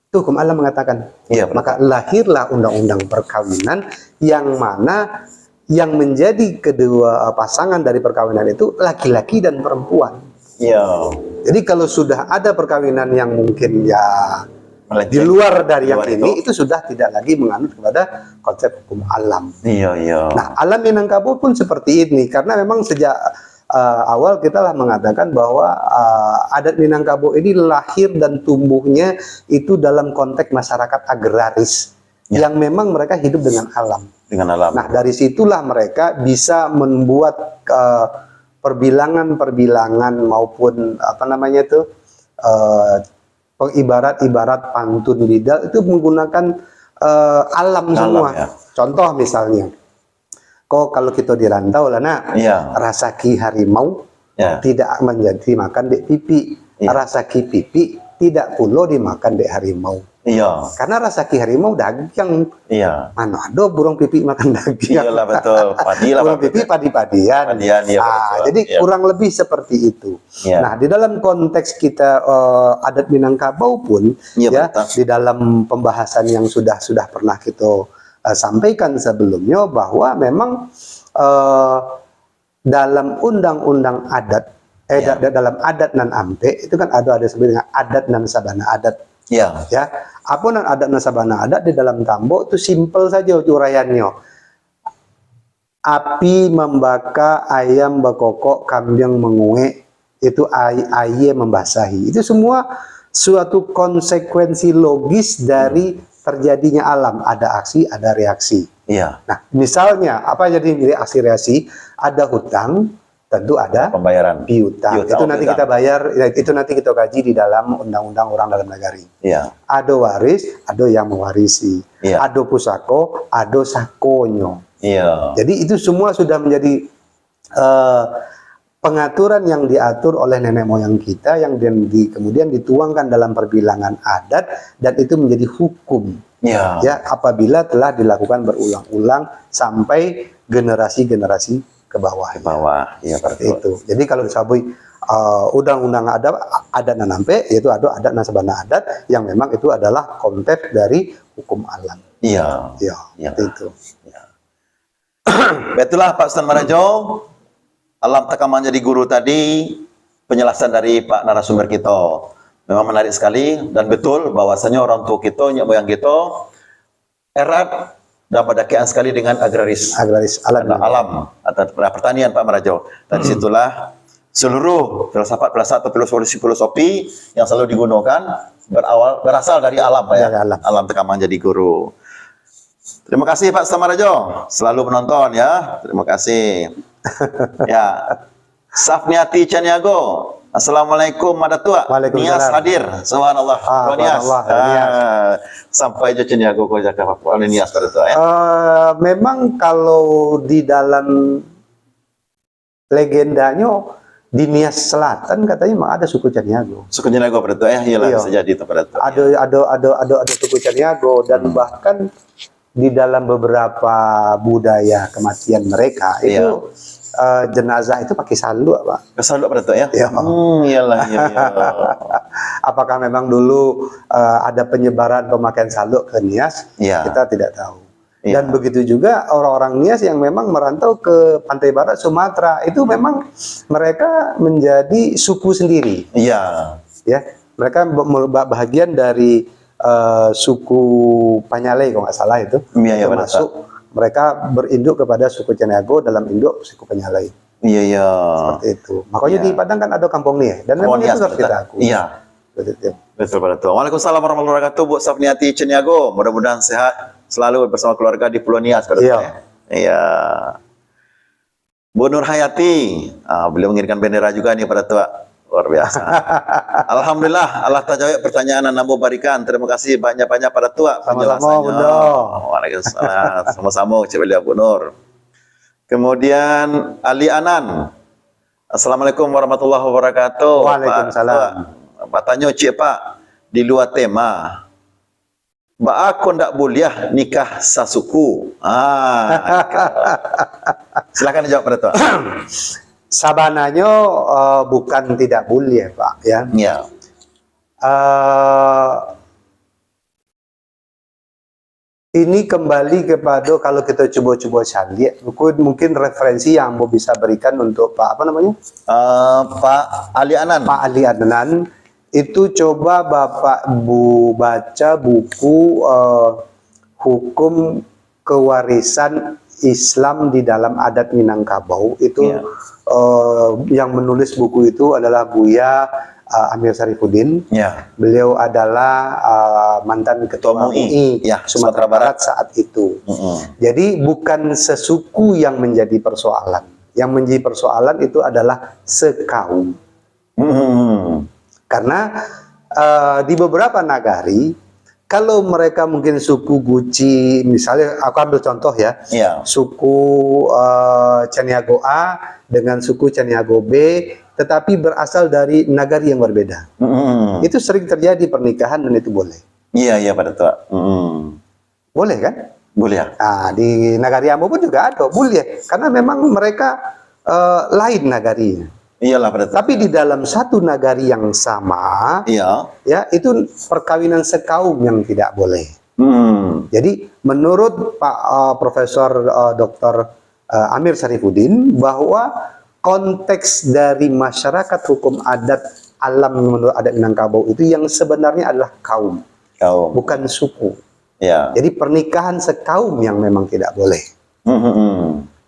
Itu hukum alam mengatakan. Iya, betul. Maka lahirlah undang-undang perkawinan yang mana yang menjadi kedua pasangan dari perkawinan itu laki-laki dan perempuan. Iya. Jadi kalau sudah ada perkawinan yang mungkin ya Melenceng. di luar dari yang Luar ini, itu sudah tidak lagi menganut kepada konsep hukum alam. Iya, iya. Nah, alam Minangkabau pun seperti ini, karena memang sejak awal kita lah mengatakan bahwa adat Minangkabau ini lahir dan tumbuhnya itu dalam konteks masyarakat agraris, Ya. yang memang mereka hidup dengan alam. Dengan alam. Nah, dari situlah mereka bisa membuat perbilangan-perbilangan maupun apa namanya itu ibarat-ibarat pantun lidah itu menggunakan alam semua. Ya. Contoh misalnya, kok kalau kita di rantau lah nak, Iya. rasaki harimau Ya. tidak menjadi makan dek pipi, Iya. rasaki pipi tidak pula dimakan dek harimau. Iya. Karena rasaki harimau daging, Iya. mana ada burung pipi makan daging. Iyalah betul. Padi lah. Burung pipi padi-padian. Padian, iya, betul. Jadi Iya. kurang lebih seperti itu. Iya. Nah, di dalam konteks kita adat Minangkabau pun, Iya, ya, betul. di dalam pembahasan yang sudah pernah kita sampaikan sebelumnya, bahwa memang dalam undang-undang adat, Iya. dalam adat nan ampe itu kan ada sebenarnya adat nan sabana adat. Iya. Ya, apa nan adat nan sabana adat di dalam Tambo itu simpel saja uraiannya. Api membakar, ayam berkokok, kambing menguek, itu air membasahi. Itu semua suatu konsekuensi logis dari terjadinya alam. Ada aksi, ada reaksi. Iya. Nah, misalnya apa jadi aksi reaksi? Ada hutang, tentu ada Pembayaran. piutang. Piutang, Itu nanti piutang. kita bayar, itu nanti kita kaji di dalam undang-undang orang dalam negari. Iya. Ada waris, ada yang mewarisi. Iya. Ada pusako, ada sakonyo. Iya. Jadi itu semua sudah menjadi pengaturan yang diatur oleh nenek moyang kita yang kemudian dituangkan dalam perbilangan adat, dan itu menjadi hukum. Iya. Ya, apabila telah dilakukan berulang-ulang sampai generasi-generasi ke bawah. Ke bawah. Iya, betul. Itu. Jadi kalau disabui undang-undang adat nanampe, yaitu ada adat nasabana adat yang memang itu adalah konteks dari hukum alam. Iya. Ya, Iya. itu. Betullah Pak Ustaz Marajo. Alam Takam menjadi guru tadi, penjelasan dari Pak narasumber kita memang menarik sekali, dan betul bahwasanya orang tua kita, nyok moyang kita erat dan berdakwaan sekali dengan agraris Alam. karena alam atau pertanian Pak Marajo. Dan disitulah seluruh filsafat atau filosofi yang selalu digunakan berasal dari alam Pak ya. Dari alam. Alam Takam menjadi guru. Terima kasih Pak Ustaz Marajo, selalu menonton ya. Terima kasih. Ya, Safniati Caniago. Assalamualaikum Madatua. Waalaikumsalam. Nias hadir. Subhanallah. Bro Nias. subhanallah, Sampai je Caniago ko jaka Pak Nias Madatua ya. Memang kalau di dalam legendanya di Nias Selatan katanya memang ada suku Caniago. Suku Caniago Madatua ya. Iyalah, Iya. bisa jadi itu Madatua. Ada suku Caniago, dan bahkan di dalam beberapa budaya kematian mereka itu jenazah itu pakai saluk, Pak. Kesaluk Madatua ya. Iya. Iyalah, iya. Apakah memang dulu ada penyebaran pemakaian saluk ke Nias? Iya. Kita tidak tahu. Iya. Dan begitu juga orang-orang Nias yang memang merantau ke pantai barat Sumatera, itu memang mereka menjadi suku sendiri. Iya. Ya, mereka bahagian dari suku Panyalai kalau nggak salah itu. Iya, pada Termasuk mereka berinduk kepada suku Caniago dalam induk suku Panyalai. Iya, iya. Seperti itu. Makanya Iya. di Padang kan ada kampung Nias dan memang Nias, itu harus betul. kita akui. Iya. Seperti itu. Betul, betul. Waalaikumsalam warahmatullahi wabarakatuh, Bu Safniati Ceniago. Mudah-mudahan sehat selalu bersama keluarga di Pulau Nias. Iya. Iya. Bu Nur Hayati, beliau mengirimkan bendera juga nih pada tua. Luar biasa. Alhamdulillah, Allah tajawab pertanyaan Anda berikan. Terima kasih banyak-banyak pada tua. Sama-sama, penjelasannya. Bunda. Waalaikumsalam. Sama-sama, Cik Belia Bu Nur. Kemudian Ali Anan. Assalamualaikum warahmatullahi wabarakatuh. Waalaikumsalam. Pak tanya Cik Pak, di luar tema, aku ndak boleh nikah sasuku. Silakan jawab pada Tua. Sabananya bukan tidak boleh, Pak, ya. Ya. Ini kembali kepada kalau kita coba-coba cari, mungkin referensi yang mau bisa berikan untuk Pak apa namanya? Pak Ali Anan. Pak Ali Adnan itu coba Bapak baca buku hukum kewarisan Islam di dalam adat Minangkabau itu. Ya. Yang menulis buku itu adalah Buya Amir Sarifuddin. Ya. Beliau adalah mantan ketua MUI ya, Sumatera Barat saat itu. Jadi bukan sesuku yang menjadi persoalan. Yang menjadi persoalan itu adalah sekaum. Karena di beberapa nagari, kalau mereka mungkin suku Guci, misalnya aku ambil contoh ya, suku Caniago A dengan suku Caniago B, tetapi berasal dari nagari yang berbeda. Itu sering terjadi pernikahan dan itu boleh. Iya, iya pada Tua. Boleh kan? Boleh ya? Nah, di nagari Ambo pun juga ada, boleh. Karena memang mereka lain nagarinya. Iyalah pada Tua. Tapi di dalam satu nagari yang sama, iya, ya itu perkawinan sekaum yang tidak boleh. Jadi menurut Pak Profesor Dr. Amir Sarifuddin bahwa konteks dari masyarakat hukum adat alam menurut adat Minangkabau itu yang sebenarnya adalah kaum, bukan suku. Ya. Jadi pernikahan sekaum yang memang tidak boleh.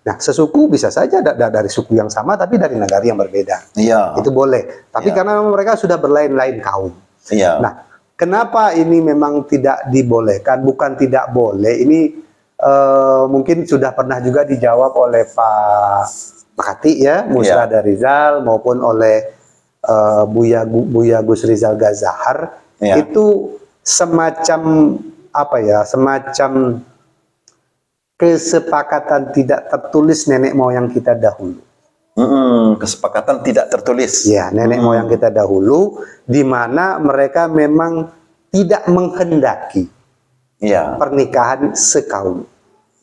Nah, sesuku bisa saja dari suku yang sama tapi dari negara yang berbeda. Iya. Itu boleh. Tapi karena mereka sudah berlain-lain kaum. Iya. Nah, kenapa ini memang tidak dibolehkan? Bukan tidak boleh. Ini mungkin sudah pernah juga dijawab oleh Pak Kati ya, Musrada Rizal maupun oleh Buya Gus Rizal Gazahar. Itu semacam apa ya? Semacam kesepakatan tidak tertulis nenek moyang kita dahulu. Kesepakatan tidak tertulis. Ya, nenek moyang kita dahulu, di mana mereka memang tidak menghendaki pernikahan sekaum.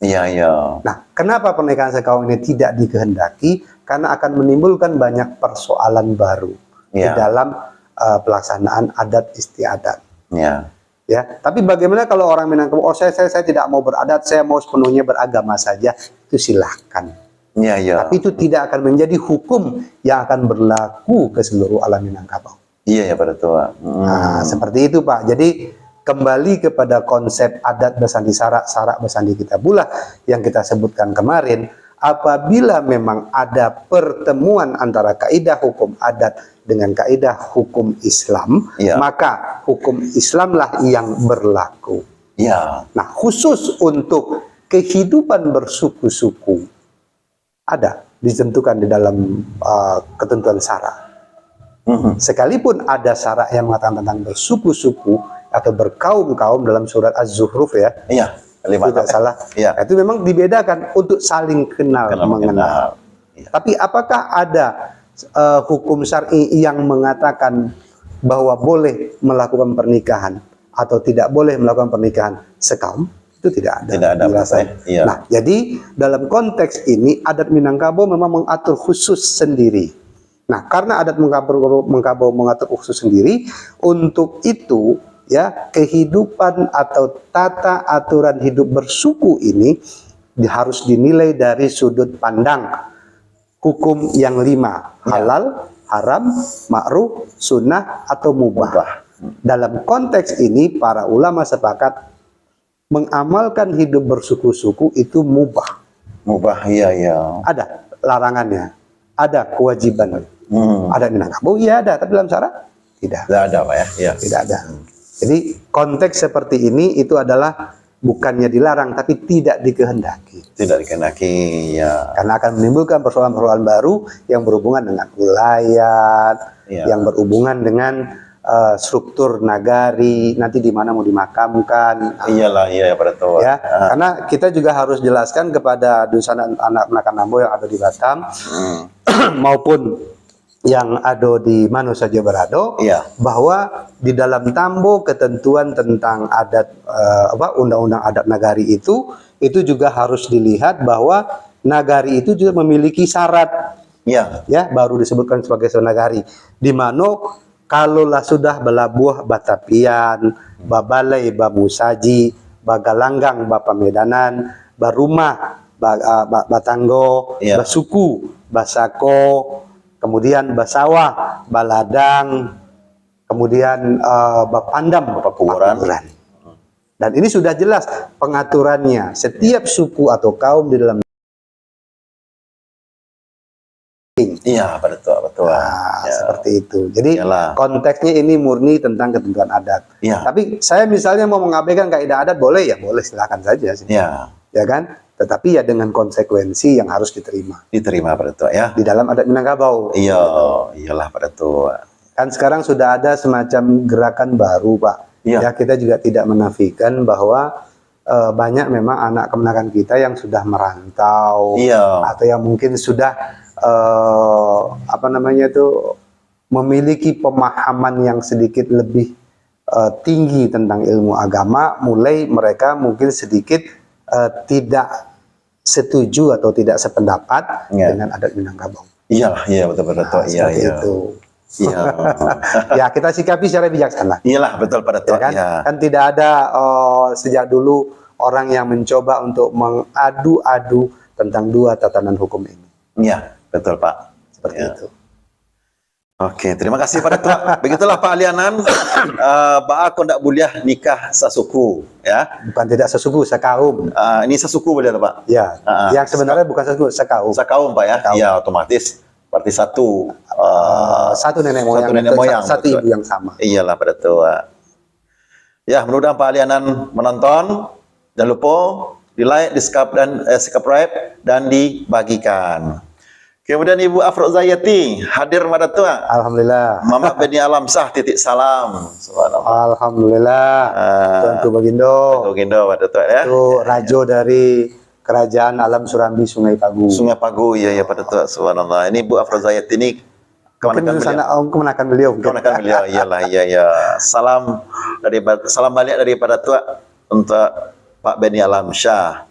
Iya, iya. Nah, kenapa pernikahan sekaum ini tidak dikehendaki? Karena akan menimbulkan banyak persoalan baru di dalam pelaksanaan adat istiadat. Ya, tapi bagaimana kalau orang Minangkabau, oh saya tidak mau beradat, saya mau sepenuhnya beragama saja, itu silahkan. Tapi itu tidak akan menjadi hukum yang akan berlaku ke seluruh alam Minangkabau. Iya ya pada Tua. Nah, seperti itu Pak. Jadi kembali kepada konsep adat bersandi sarak bersandi kita bulah yang kita sebutkan kemarin. Apabila memang ada pertemuan antara kaidah hukum adat dengan kaidah hukum Islam, maka hukum Islamlah yang berlaku. Nah, khusus untuk kehidupan bersuku-suku ada ditentukan di dalam ketentuan syarak. Sekalipun ada syarak yang mengatakan tentang bersuku-suku atau berkaum-kaum dalam surat Az-Zuhruf ya. Tidak salah. Itu memang dibedakan untuk saling kenal mengenal. Tapi apakah ada hukum syar'i yang mengatakan bahwa boleh melakukan pernikahan atau tidak boleh melakukan pernikahan sekaum? Itu tidak ada. Tidak ada. Nah, jadi dalam konteks ini adat Minangkabau memang mengatur khusus sendiri. Nah, karena adat Minangkabau mengatur khusus sendiri, untuk itu ya kehidupan atau tata aturan hidup bersuku ini harus dinilai dari sudut pandang hukum yang 5, halal, haram, makruh, sunnah, atau mubah. Dalam konteks ini para ulama sepakat mengamalkan hidup bersuku-suku itu mubah. Mubah, iya, iya. Ada larangannya, ada kewajiban. Ada Minangkabau, iya ada, tapi dalam syarat tidak. Tidak ada, Pak ya. Iya. Tidak ada. Jadi konteks seperti ini itu adalah bukannya dilarang, tapi tidak dikehendaki. Tidak dikehendaki, ya. Karena akan menimbulkan persoalan-persoalan baru yang berhubungan dengan wilayah, Iya. yang berhubungan dengan struktur nagari, nanti di mana mau dimakamkan. Iyalah, iya pada tua. Ya, karena kita juga harus jelaskan kepada dusun anak-anak Nambo yang ada di Batam maupun yang ada di mana saja berada, Iya. bahwa di dalam Tambo ketentuan tentang adat undang-undang adat nagari itu juga harus dilihat bahwa nagari itu juga memiliki syarat, Iya. ya, baru disebutkan sebagai nagari, di mana kalaulah sudah belabuh batapian, babalai bamusaji, bagalanggang bapamedanan, barumah batanggo, Iya. basuku basako, kemudian basawah baladang, kemudian bapandam Bapakuburan. bapakuburan. Dan ini sudah jelas pengaturannya. Setiap suku atau kaum di dalam Iya, pada tua, betul. Nah, Ya. seperti itu. Jadi Iyalah. konteksnya ini murni tentang ketentuan adat. Iya. Tapi saya misalnya mau mengabaikan kaidah adat boleh ya, boleh, silakan saja sih. Iya. Ya kan? Tetapi ya dengan konsekuensi yang harus diterima Diterima pada tua ya. di dalam adat Minangkabau. Iya, iyalah pada tua. Kan sekarang sudah ada semacam gerakan baru, Pak. Iya. Ya, kita juga tidak menafikan bahwa banyak memang anak kemenakan kita yang sudah merantau, Iya. atau yang mungkin sudah memiliki pemahaman yang sedikit lebih tinggi tentang ilmu agama, mulai mereka mungkin sedikit tidak setuju atau tidak sependapat Iya. dengan adat Minangkabau. Iyalah, iya betul pada tua. Iya, Seperti iya. itu. Iya. Ya, kita sikapi secara bijaksana. Iyalah, betul pada Ya tua. kan? Iya. Kan tidak ada sejak dulu orang yang mencoba untuk mengadu-adu tentang dua tatanan hukum ini. Iya, betul Pak. Seperti Ya. itu. Oke, terima kasih pada tua. Begitulah Pak Alianan. Aku ndak boleh nikah sesuku, ya. Bukan tidak sesuku, sekaum. Ini sesuku boleh Pak? Ya, yang sebenarnya bukan sesuku, sekaum. Sekaum Pak ya? Sekaum. Iya, otomatis berarti satu. Satu nenek moyang, satu nenek moyang, satu betul. ibu yang sama. Iyalah pada tua. Ya, mudah-mudahan Pak Alianan menonton. Jangan lupa di like, di subscribe dan dibagikan. Kemudian Ibu Afrozayati hadir pada tua. Alhamdulillah. Mama Beni Alam Sah titik salam. Subhanallah. Alhamdulillah. Tuanku Bagindo. Bagindo pada tua ya. Itu rajo dari Kerajaan Alam Surambi Sungai Pagu. Sungai Pagu, iya ya pada tua. Subhanallah. Ini Bu Afrozayati ini Mungkin sana kemenakan beliau. Kemenakan beliau. Iyalah, iya ya. Salam balik daripada tua untuk Pak Beni Alam Syah.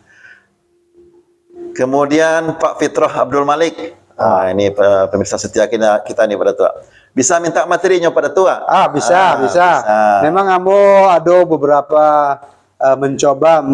Kemudian Pak Fitrah Abdul Malik. Ini pemirsa setia kita nih pada tua. Bisa minta materinya pada tua? Bisa. Memang Ambo ada beberapa mencoba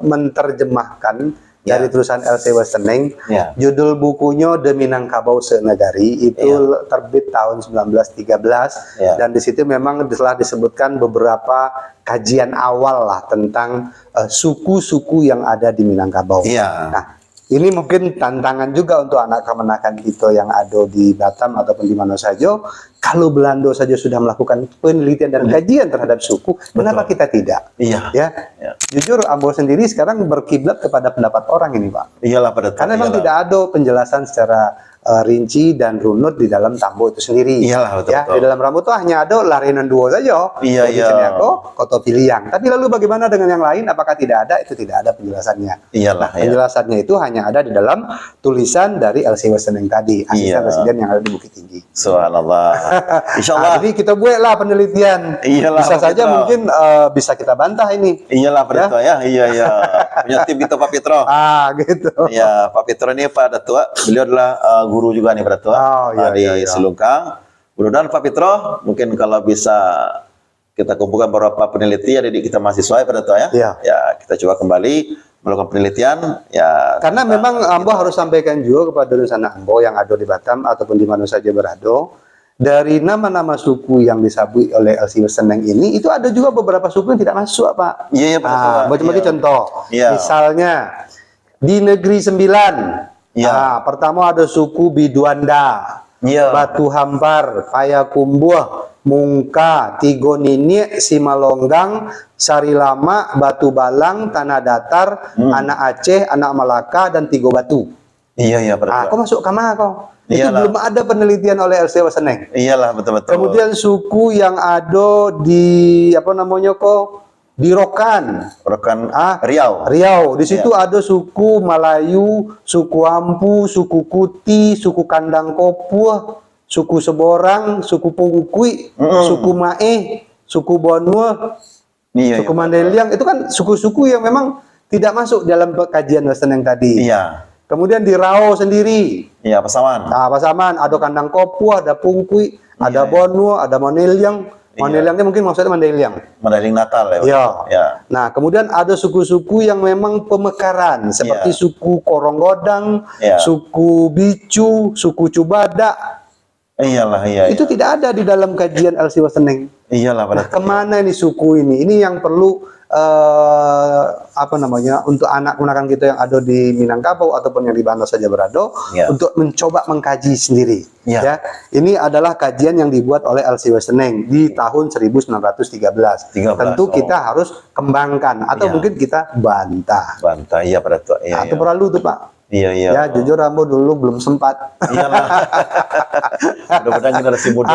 menerjemahkan dari tulisan LC Westeneng. Ya. Judul bukunya The Minangkabau Senegari itu terbit tahun 1913 Ya. dan di situ memang telah disebutkan beberapa kajian awal lah tentang suku-suku yang ada di Minangkabau. Iya. Nah, ini mungkin tantangan juga untuk anak kemenakan kita yang ada di Batam ataupun di mana saja. Kalau Belanda saja sudah melakukan penelitian dan kajian terhadap suku, kenapa kita tidak? Iya. Ya, Ya. jujur Ambo sendiri sekarang berkiblat kepada pendapat orang ini, Pak. Iyalah pada tua. Karena memang iyalah. tidak ada penjelasan secara rinci dan runut di dalam Tambo itu sendiri. Iyalah, betul, Ya, betul. di dalam Rambo itu hanya ada larenan dua saja. Iya, Jadi iya. Ceniako, Koto Piliang. Tapi lalu bagaimana dengan yang lain? Apakah tidak ada? Itu tidak ada penjelasannya. Iyalah, ya. Penjelasannya itu hanya ada di dalam tulisan dari LC Westeneng tadi, asisten Iya. presiden yang ada di Bukit Tinggi. Subhanallah. Insyaallah. Nah, jadi kita buatlah penelitian. Iyalah, Bisa saja betul. mungkin bisa kita bantah ini. Iyalah pada Ya. tua ya. Iya ya. Punya tim kita Pak Fitro. Gitu. Ya, Pak Fitro ini pada tua. Beliau adalah guru juga nih pada tua. Oh, iya, di iya, iya. Selungkang. Mudah-mudahan Pak Fitro mungkin kalau bisa kita kumpulkan beberapa penelitian jadi kita mahasiswa ya Pak Dato ya. Iya. Ya, kita coba kembali melakukan penelitian ya. Karena memang Ambo harus sampaikan juga kepada Nusana Ambo yang ada di Batam ataupun di mana saja berada, dari nama-nama suku yang disabui oleh LC Seneng ini, itu ada juga beberapa suku yang tidak masuk, Pak. Iya, Pak. Bagi contoh, Iya. misalnya di Negeri Sembilan, Iya. pertama ada suku Biduanda, Iya. Batu Hampar, Payakumbuh, Mungka, Tigo Nini, Simalonggang, Sari Lama, Batu Balang, Tanah Datar, Anak Aceh, Anak Malaka, dan Tigo Batu. Iya, iya Pak Dato. Kau masuk kamar kau. Itu Iyalah. belum ada penelitian oleh LC Seneng. Iyalah betul-betul. Kemudian suku yang ada di apa namanya kok di Rokan, rekan Riau. Riau. Di situ ada suku Melayu, suku Ampu, suku Kuti, suku Kandang Kopuh, suku Seborang, suku Pungkui, suku Mae, suku Bonua, Iya, suku Mandeliang. Itu kan suku-suku yang memang tidak masuk dalam kajian Seneng tadi. Iya. Kemudian di Rao sendiri, Iya, Pasaman. Pasaman, ada Kandang Kopuh, ada Pungkui, ada Bonua, ada Mandeliang. Mandeliang itu mungkin maksudnya Mandeliang. Mandailing Natal ya. Pak? Ya. Ya. Nah, kemudian ada suku-suku yang memang pemekaran seperti suku Koronggodang, Ya. suku Bicu, suku Cubada. Iyalah, iya. Itu tidak ada di dalam kajian LC Seneng. Iyalah pada. Nah, kemana ini suku ini? Ini yang perlu apa namanya untuk anak-anak kita yang ada di Minangkabau ataupun yang di mana saja berada untuk mencoba mengkaji sendiri. Ya, ini adalah kajian yang dibuat oleh LC Seneng di tahun 1913. Tentu kita harus kembangkan atau mungkin kita bantah. Bantah, iya pada tua. Iya, itu perlu tuh Pak. Iya, iya. Ya, jujur Ambo dulu belum sempat. Iyalah. Mudah-mudahan generasi muda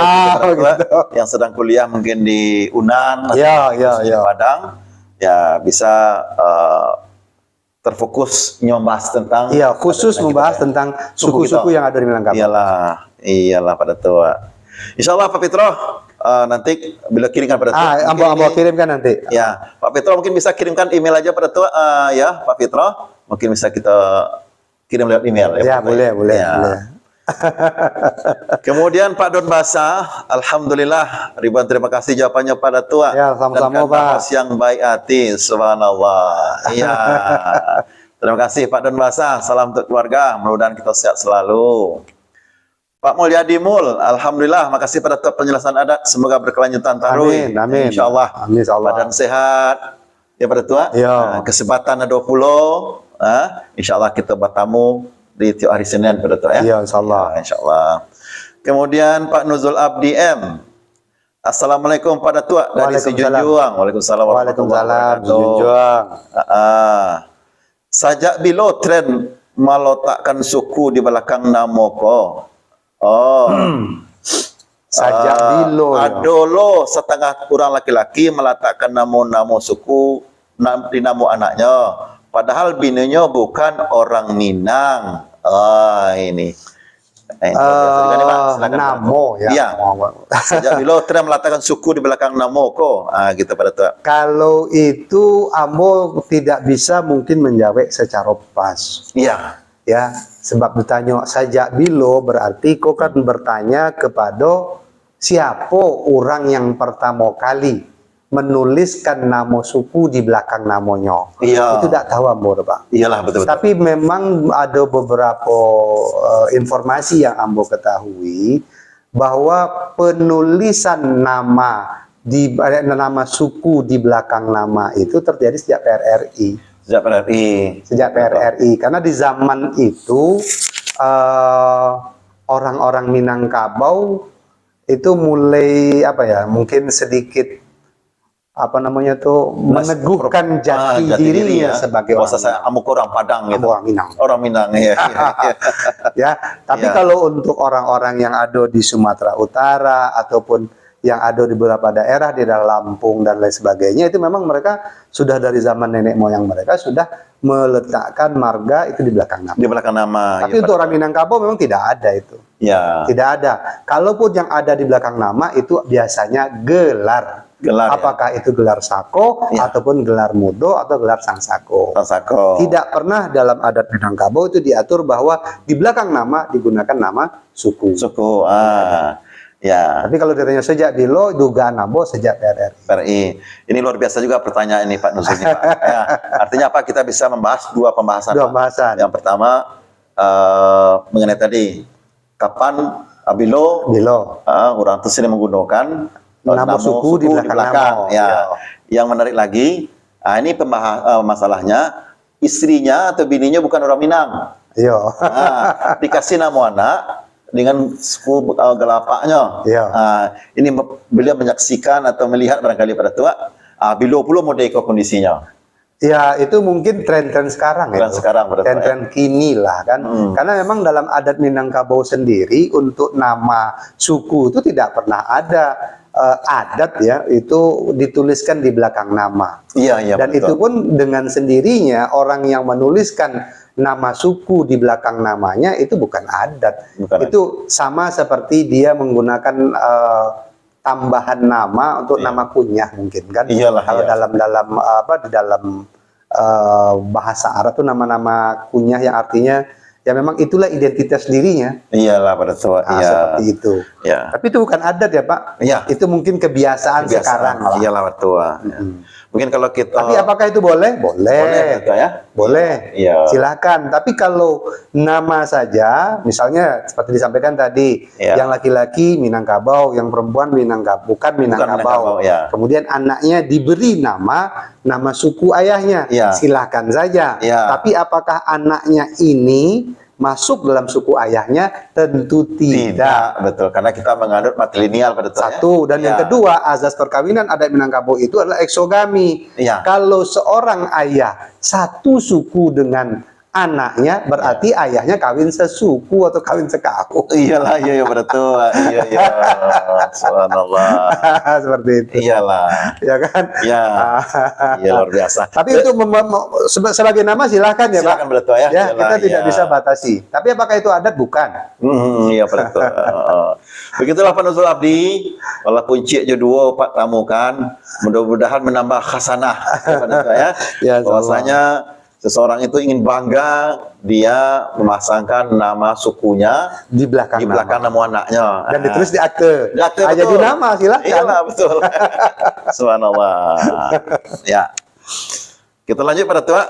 yang sedang kuliah mungkin di Unan, di Padang, ya bisa terfokus membahas tentang khusus membahas tentang suku-suku yang ada di Minangkabau. Iyalah pada tua. Insya Allah Pak Petro nanti bila kirimkan pada tua. Ambo kirimkan nanti. Ya, Pak Petro mungkin bisa kirimkan email aja pada tua ya Pak Petro. Mungkin bisa kita kirim lewat email ya. Boleh. Kemudian Pak Don Basa, alhamdulillah ribuan terima kasih jawabannya pada tua. Ya, sama-sama Pak. Yang baik hati, subhanallah. Iya. Terima kasih Pak Don Basa, salam untuk keluarga, mudah-mudahan kita sehat selalu. Pak Mulyadi Mul, alhamdulillah, makasih pada tua penjelasan adat, semoga berkelanjutan tarui. Amin. Insyaallah. Amin insyaallah. Badan sehat. Ya pada tua. Ya. Kesempatan 20. Insyaallah kita bertamu di tiap hari Senin pada tua ya. Iya, insyaallah. Ya, insyaallah. Kemudian Pak Nuzul Abdi M. Assalamualaikum pada tua dari Sijunjuang. Waalaikumsalam warahmatullahi Sijunjuang. Sajak bilo tren meletakkan suku di belakang nama ko. Sajak bilo. Adolo setengah kurang laki-laki meletakkan nama-nama suku di nama anaknya. Padahal bininya bukan orang Minang. Ini. Namo ya. Iya. Sejak bilo tren meletakkan suku di belakang namo ko. Gitu pada tua. Kalau itu Ambo tidak bisa mungkin menjawab secara pas. Iya. Ya, sebab ditanya sajak bilo berarti kau kan bertanya kepada siapa orang yang pertama kali menuliskan nama suku di belakang namanya. Iya. Itu tidak tahu Ambo, Pak. Iyalah betul-betul. Tapi memang ada beberapa informasi yang Ambo ketahui bahwa penulisan nama nama suku di belakang nama itu terjadi sejak PRRI. Sejak PRRI. Karena di zaman itu orang-orang Minangkabau itu mulai mungkin sedikit meneguhkan jati dirinya sebagai orang. Saya amuk orang Padang gitu. Orang Minang. Orang Minang ya. Ya, tapi kalau untuk orang-orang yang ada di Sumatera Utara ataupun yang ada di beberapa daerah di dalam Lampung dan lain sebagainya, itu memang mereka sudah dari zaman nenek moyang mereka sudah meletakkan marga itu di belakang nama. Di belakang nama. Tapi untuk orang Minangkabau memang tidak ada itu. Ya. Tidak ada. Kalaupun yang ada di belakang nama itu biasanya gelar. Apakah itu gelar sako ataupun gelar mudo atau gelar sang sako. Tidak pernah dalam adat Minangkabau itu diatur bahwa di belakang nama digunakan nama suku. Ya. Tapi kalau ditanya sejak dilo, dugaan Ambo sejak PRRI. PRI. Ini luar biasa juga pertanyaan ini Pak Nuzul ini, Pak. Ya, artinya apa? Kita bisa membahas dua pembahasan. Dua Pak. pembahasan. Yang pertama mengenai tadi kapan Abilo orang itu sering menggunakan nama suku di belakang. Ya. Yang menarik lagi, ini masalahnya istrinya atau bininya bukan orang Minang. Iya. Dikasih nama anak dengan suku Gelapaknya. Ini beliau menyaksikan atau melihat barangkali pada tua, Bilo pula mau deko kondisinya. Ya, itu mungkin tren-tren sekarang ya. Tren-tren kini lah kan. Karena memang dalam adat Minangkabau sendiri untuk nama suku itu tidak pernah ada adat ya, itu dituliskan di belakang nama. Iya, dan betul. Itu pun dengan sendirinya orang yang menuliskan nama suku di belakang namanya itu bukan adat. Itu sama seperti dia menggunakan tambahan nama untuk nama kunyah mungkin kan. Kalau di dalam bahasa Arab itu nama-nama kunyah yang artinya ya memang itulah identitas dirinya. Iyalah pada tua. Seperti itu. Ya. Tapi itu bukan adat ya Pak. Iya. Itu mungkin kebiasaan sekarang lah. Iyalah pada tua. Mungkin kalau kita. Tapi apakah itu boleh? Boleh. Betul, ya? Boleh. Iya. Silakan. Tapi kalau nama saja, misalnya seperti disampaikan tadi, yang laki-laki Minangkabau, yang perempuan bukan Minangkabau. Ya. Kemudian anaknya diberi nama suku ayahnya. Silakan saja. Tapi apakah anaknya ini masuk dalam suku ayahnya? Tentu tidak. Betul, karena kita menganut matrilineal pada satu. Dan yang kedua, azas perkawinan adat Minangkabau itu adalah eksogami. Kalau seorang ayah satu suku dengan anaknya, berarti ayahnya kawin sesuku atau kawin sekaku. Iyalah, iya betul. Iya. Subhanallah. Seperti itu. Iyalah. Ya kan? Iya. Iya luar biasa. Tapi untuk sebagai nama silahkan ya Pak. Silakan betul ya. Ya, kita tidak bisa batasi. Tapi apakah itu adat? Bukan. Iya betul. Begitulah Pak Nuzul Abdi. Walaupun cik je dua Pak tamu kan, mudah-mudahan menambah khasanah ya. Bahwasanya seseorang itu ingin bangga, dia memasangkan nama sukunya di belakang nama anaknya. Dan ditulis di akte. Jadi nama, silahkan. Iya betul. Subhanallah. Ya. Kita lanjut pada tua.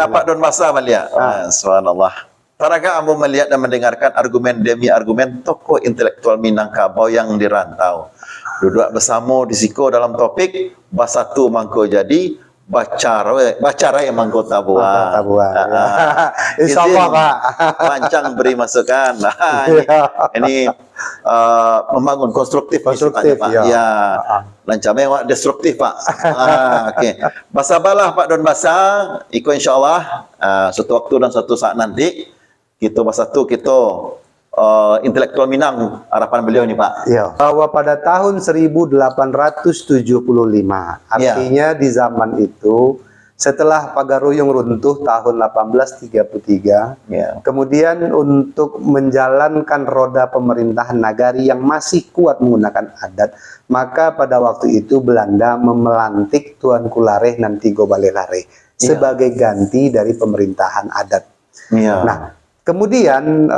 Pak Don Basa Malia. Subhanallah. Tarakah Ambo melihat dan mendengarkan argumen demi argumen tokoh intelektual Minangkabau yang dirantau. Duduk bersama di siko dalam topik Basatu Mangko Jadi bacara yang mangko tabuan. Insyaallah Pak. Lancang beri masukan. Ini membangun konstruktif Pak. Ya. Lancamnya destruktif Pak. Okey. Basabalah Pak Don Basa, iko insyaallah suatu waktu dan suatu saat nanti kita Basatu kita intelektual Minang, harapan beliau nih Pak. Bahwa pada tahun 1875, artinya di zaman itu setelah Pagaruyung runtuh tahun 1833, kemudian untuk menjalankan roda pemerintahan nagari yang masih kuat menggunakan adat, maka pada waktu itu Belanda memelantik Tuanku Lareh dan Tigo Baleh Lareh sebagai ganti dari pemerintahan adat. Nah, kemudian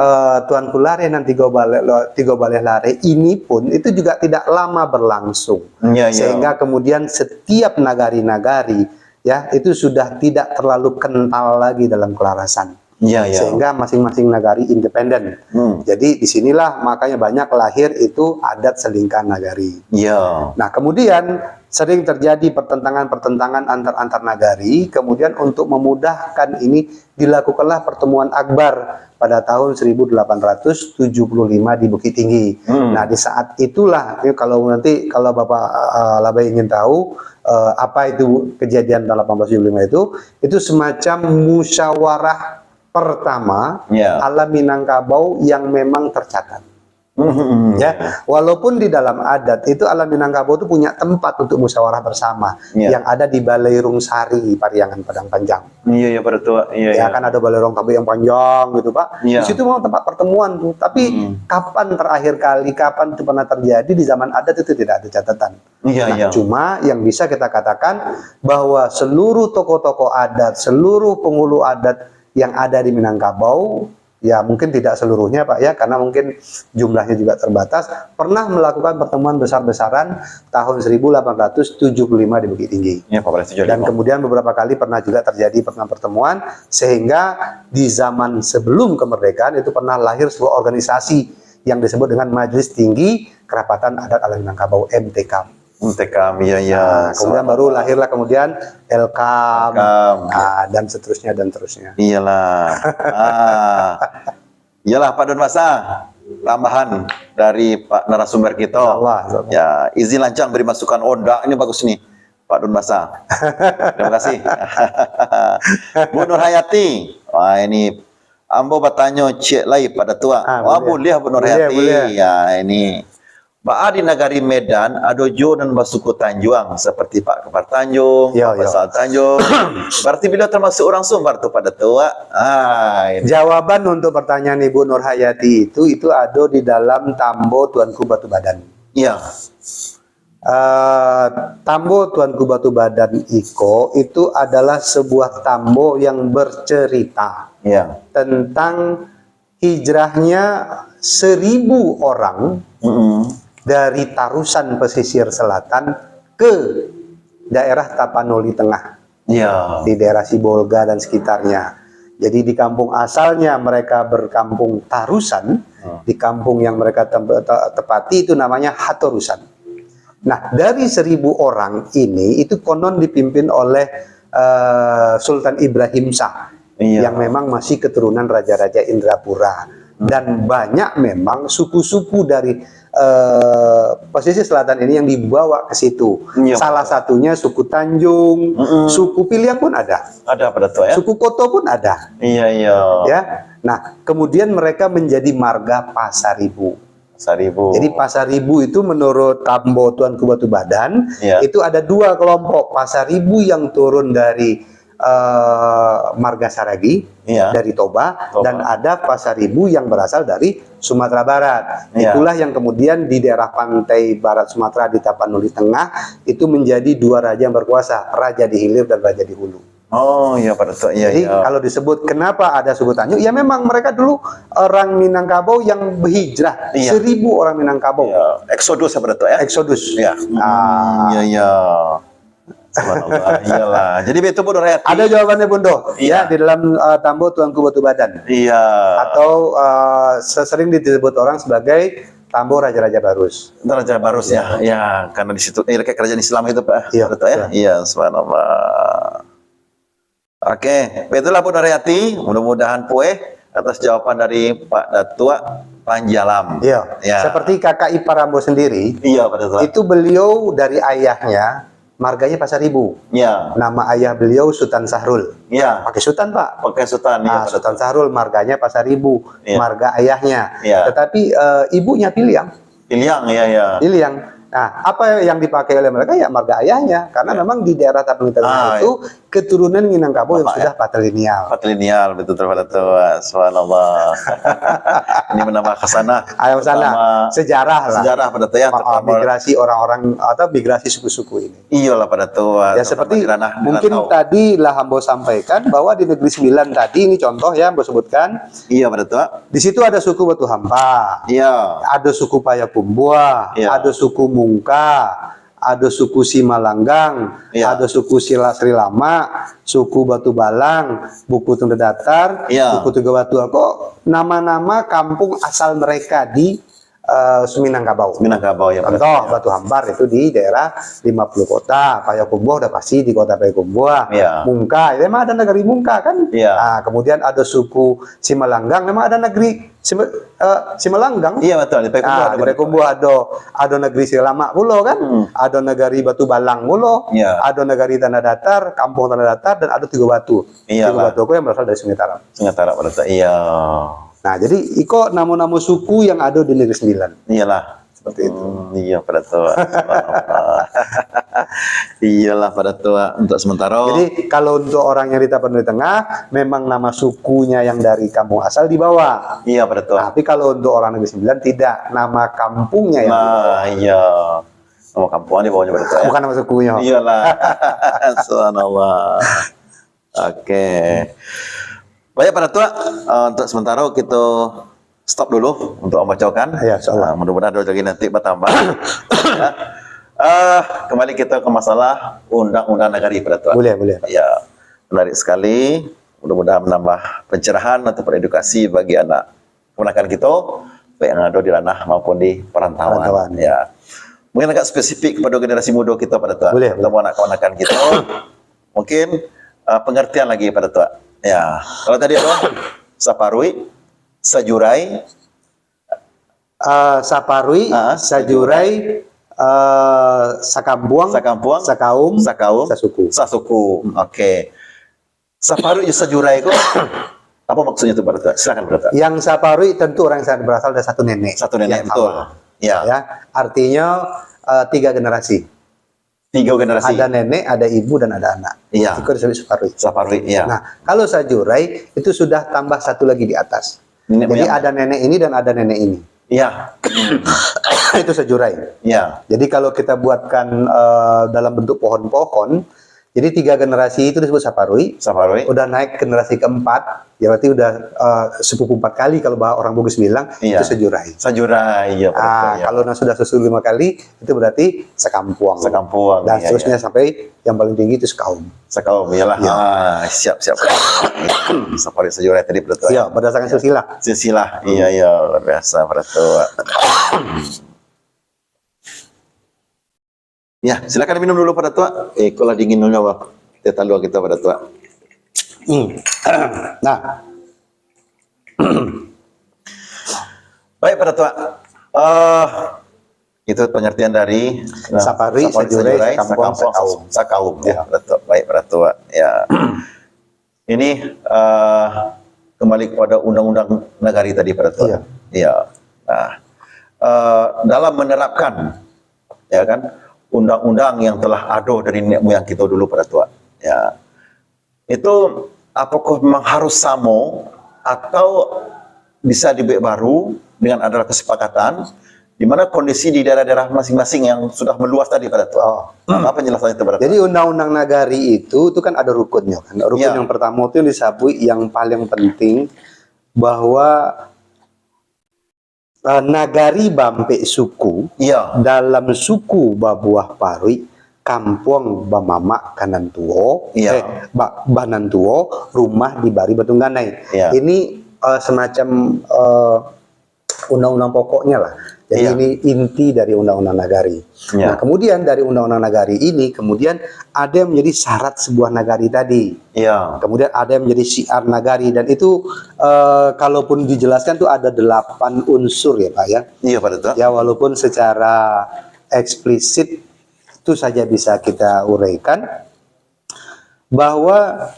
Tuanku Lareh dan Tigo Baleh Lareh ini pun itu juga tidak lama berlangsung, sehingga kemudian setiap nagari-nagari ya itu sudah tidak terlalu kental lagi dalam kelarasan, sehingga masing-masing nagari independen. Jadi disinilah makanya banyak lahir itu adat selingkah nagari. Nah kemudian sering terjadi pertentangan-pertentangan antar nagari. Kemudian untuk memudahkan ini dilakukanlah pertemuan akbar pada tahun 1875 di Bukit Tinggi. Nah di saat itulah, kalau Bapak Labai ingin tahu apa itu kejadian tahun 1875 itu semacam musyawarah pertama ala Minangkabau yang memang tercatat. Walaupun di dalam adat itu ala Minangkabau itu punya tempat untuk musyawarah bersama yang ada di Balai Rung Sari, Pariangan Padang Panjang. Pada tua. Kan ada Balai Rung Tabe yang panjang gitu Pak. Di situ memang tempat pertemuan tuh. Tapi kapan terakhir kali, kapan itu pernah terjadi di zaman adat itu tidak ada catatan. Cuma yang bisa kita katakan bahwa seluruh tokoh-tokoh adat, seluruh penghulu adat yang ada di Minangkabau ya mungkin tidak seluruhnya Pak ya, karena mungkin jumlahnya juga terbatas, pernah melakukan pertemuan besar-besaran tahun 1875 di Bukit Tinggi. Ya, Pak Bupati, setuju. Dan kemudian beberapa kali pernah juga terjadi pertemuan, sehingga di zaman sebelum kemerdekaan itu pernah lahir sebuah organisasi yang disebut dengan Majelis Tinggi Kerapatan Adat Alang Minangkabau, MTK. MTK, ya, ya. Nah, kemudian baru lahirlah kemudian LKAM, nah, dan seterusnya dan terusnya. Iyalah. Iyalah Pak Don Masa, tambahan dari Pak narasumber kita. Allah. Ya, izin lancang beri masukan. Oh, enggak, ini bagus nih, Pak Don Masa. Terima kasih. Bu Nur Hayati. Wah, ini ambo bertanya cek lagi pada tua. Wah, boleh Bu Nur Hayati. Boleh. Ya, ini Di negari Medan ada jo dan basuku Tanjuang seperti Pak Kepar Tanjung, Pak Pasal Tanjung. Berarti beliau termasuk orang Sumbar tuh pada tua. Jawaban untuk pertanyaan Ibu Nur Hayati itu ada di dalam Tambo Tuanku Batu Badan. Iya. Tambo Tuanku Batu Badan Iko itu adalah sebuah tambo yang bercerita tentang hijrahnya 1.000 orang dari Tarusan pesisir selatan ke daerah Tapanuli Tengah, di daerah Sibolga dan sekitarnya. Jadi di kampung asalnya mereka berkampung Tarusan, di kampung yang mereka tepati itu namanya Hatorusan. Nah, dari 1.000 orang ini itu konon dipimpin oleh Sultan Ibrahim Shah, yang memang masih keturunan Raja-Raja Indrapura. Dan banyak memang suku-suku dari pesisir selatan ini yang dibawa ke situ. Salah satunya suku Tanjung, suku Piliang pun ada. Ada pada tua ya. Suku Koto pun ada. Iya. Ya. Nah, kemudian mereka menjadi marga Pasaribu. Jadi Pasaribu itu menurut Tambo Tuanku Batu Badan itu ada 2 kelompok. Pasaribu yang turun dari Marga Saragi dari Toba, dan ada Pasaribu yang berasal dari Sumatera Barat. Itulah yang kemudian di daerah pantai barat Sumatera di Tapanuli Tengah itu menjadi 2 raja yang berkuasa, Raja di Hilir dan Raja di Hulu. Oh iya pada tua. Jadi kalau disebut kenapa ada suku Tanjung, ya memang mereka dulu orang Minangkabau yang berhijrah, 1.000 orang Minangkabau. Eksodus pada tua ya. Eksodus. Iya. Iyalah. Jadi itu Bu Nur Hayati. Ada jawabannya Bundo. Ya, di dalam Tambo Tuanku Batu Badan. Iya. Atau sering disebut orang sebagai Tambo Raja-Raja Barus. Raja Barus ya. Ya, karena di situ kayak kerajaan Islam itu Pak. Iya. Iya, subhanallah. Oke, itulah Bu Nur Hayati. Mudah-mudahan atas jawaban dari Pak Datua Panjalam. Iya. Seperti kakak ipar Ambo sendiri. Iya, Pak Datua. Itu beliau dari ayahnya marganya Pasaribu. Nama ayah beliau Sultan Sahrul. Pakai Sultan Pak. Pakai Sultan. Sultan Sahrul marganya Pasaribu. Marga ayahnya. Tetapi ibunya Piliang. Piliang. Nah, apa yang dipakai oleh mereka ya marga ayahnya, karena memang di daerah Tapanuli Tengah itu keturunan Minangkabau yang sudah patrilineal. Patrilineal, betul pada tua. Subhanallah. Ini menambah kesana. Sejarah lah. Sejarah pada tua ya. Migrasi orang-orang atau migrasi suku-suku ini. Iyalah pada tua. Ya seperti mungkin tadi lah Ambo sampaikan bahwa di Negeri Sembilan tadi ini contoh ya Ambo sebutkan. Iya pada tua. Di situ ada suku Batu Hampa. Ada suku Payakumbuh. Ada suku Mungka, ada suku Simalanggang, ada suku Sri Lama, suku Batu Balang, Buku Tunda Datar, Buku Tiga Batu. Kok nama-nama kampung asal mereka di Minangkabau. Ya. Contoh Batu Hampar itu di daerah 50 kota, Payakumbuh udah pasti di kota Payakumbuh. Mungka, memang ada negeri Mungka kan? Nah, kemudian ada suku Simalanggang, memang ada negeri Simalanggang. Iya betul. Di Payakumbuh ada negeri Sri Lama pulo kan? Ada negeri Batu Balang pulo, ada negeri Tanah Datar, Kampung Tanah Datar, dan ada Tiga Batu. Tiga Batu yang berasal dari Sungai Tarap. Iya. Nah, jadi iko nama-nama suku yang ada di Negeri Sembilan. Iyalah, seperti itu. Iya pada tua. Iyalah pada tua untuk sementara. Jadi kalau untuk orang yang di Tapanuli Tengah, memang nama sukunya yang dari kampung asal dibawa. Iya pada tua. Tapi kalau untuk orang Negeri Sembilan tidak, nama kampungnya yang dibawa. Iya. Nama kampungnya dibawanya pada tua. Bukan nama sukunya. Iyalah. Subhanallah. Oke. Baik para tua, untuk sementara kita stop dulu untuk membacakan. Ya, insyaallah. Mudah-mudahan lagi nanti bertambah. Ya. Kembali kita ke masalah undang-undang negari para tua. Boleh. Ya, menarik sekali. Mudah-mudahan menambah pencerahan atau edukasi bagi anak keponakan kita, baik yang ada di ranah maupun di perantauan. Ya. Mungkin agak spesifik kepada generasi muda kita pada tua. Boleh. Anak keponakan kita. Mungkin pengertian lagi pada tua. Ya, kalau tadi apa? Saparui, sajurai, Saparui, sajurai, sakampuang, sakaum, sasuku. Oke. Saparui, sajurai itu apa maksudnya itu pada tua? Silakan pada tua. Yang saparui tentu orang yang berasal dari satu nenek. Satu nenek, yang betul. sama. Ya. Ya, artinya 3 generasi. 3 generasi. Ada nenek, ada ibu, dan ada anak. Iya. Itu disebut saparui. Saparui, ya. Nah, kalau sajurai itu sudah tambah satu lagi di atas. Nenek Jadi moyang. ada nenek ini dan ada nenek ini. Iya. Itu sajurai. Iya. Jadi kalau kita buatkan dalam bentuk pohon-pohon, jadi 3 generasi itu disebut saparui. Saparui. Udah naik generasi keempat, ya berarti udah sepupu 4 kali kalau orang Bugis bilang, Iya. itu sajurai. Sajurai, ya. Kalau sudah susul 5 kali, itu berarti sekampuang. Sekampuang. Dan iya, seterusnya iya. sampai yang paling tinggi itu sekaum. Sekaum, iyalah. Ya. Siap. Saparui, sajurai tadi pada tua. Ya, berdasarkan silsilah. Silsilah, iya, luar biasa pada tua. Ya, silakan minum dulu pada tua. Kalau dingin dulu apa? Kita luar kita pada tua. Nah, Baik pada tua. Itu pengertian dari Saparui, sajurai, sakampung, sakaum. Ya. Pada tua. Baik pada tua. Ya. Ini kembali kepada undang-undang negari tadi pada tua. Iya. Ya. Nah, dalam menerapkan, ya kan, undang-undang yang telah ada dari nenek moyang kita dulu pada tua. Ya. Itu apakah memang harus sama atau bisa dibuat baru dengan adalah kesepakatan di mana kondisi di daerah-daerah masing-masing yang sudah meluas tadi pada tua. Apa penjelasan itu pada tua? jadi undang-undang nagari itu kan ada rukunnya kan. Rukun Ya. yang pertama itu yang disabui yang paling penting bahwa nagari bampe suku Iya. dalam suku babuah parui kampung bamama kanan tuo Iya. banan tuo rumah di bari batungganai. Iya. Ini semacam undang-undang pokoknya lah. Jadi Iya. ini inti dari undang-undang nagari. Iya. Nah, kemudian dari undang-undang nagari ini kemudian ada yang menjadi syarat sebuah nagari tadi. Iya. Kemudian ada yang menjadi syiar nagari, dan itu kalaupun dijelaskan tuh ada 8 unsur ya Pak ya. Iya pada tua. Ya walaupun secara eksplisit itu saja bisa kita uraikan bahwa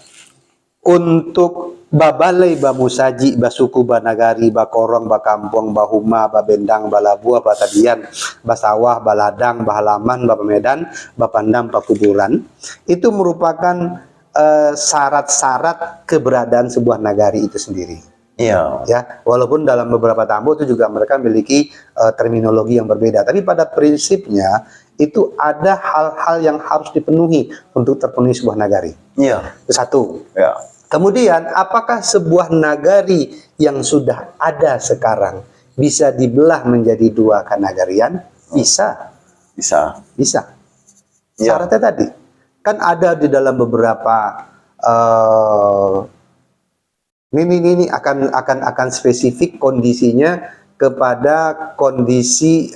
untuk babalai bamusaji basuku banagari bakorong bakampung bahuma babendang balabua batadian basawah baladang bahalaman bapamedan bapandam pakuburan itu merupakan syarat-syarat keberadaan sebuah nagari itu sendiri. Iya. Ya, walaupun dalam beberapa tambo itu juga mereka memiliki terminologi yang berbeda, tapi pada prinsipnya itu ada hal-hal yang harus dipenuhi untuk terpenuhi sebuah nagari. Iya. Itu satu. Ya. Kemudian, apakah sebuah nagari yang sudah ada sekarang bisa dibelah menjadi 2 kanagarian? Bisa. Bisa. Bisa. Ya. Syaratnya tadi kan ada di dalam beberapa ini akan spesifik kondisinya kepada kondisi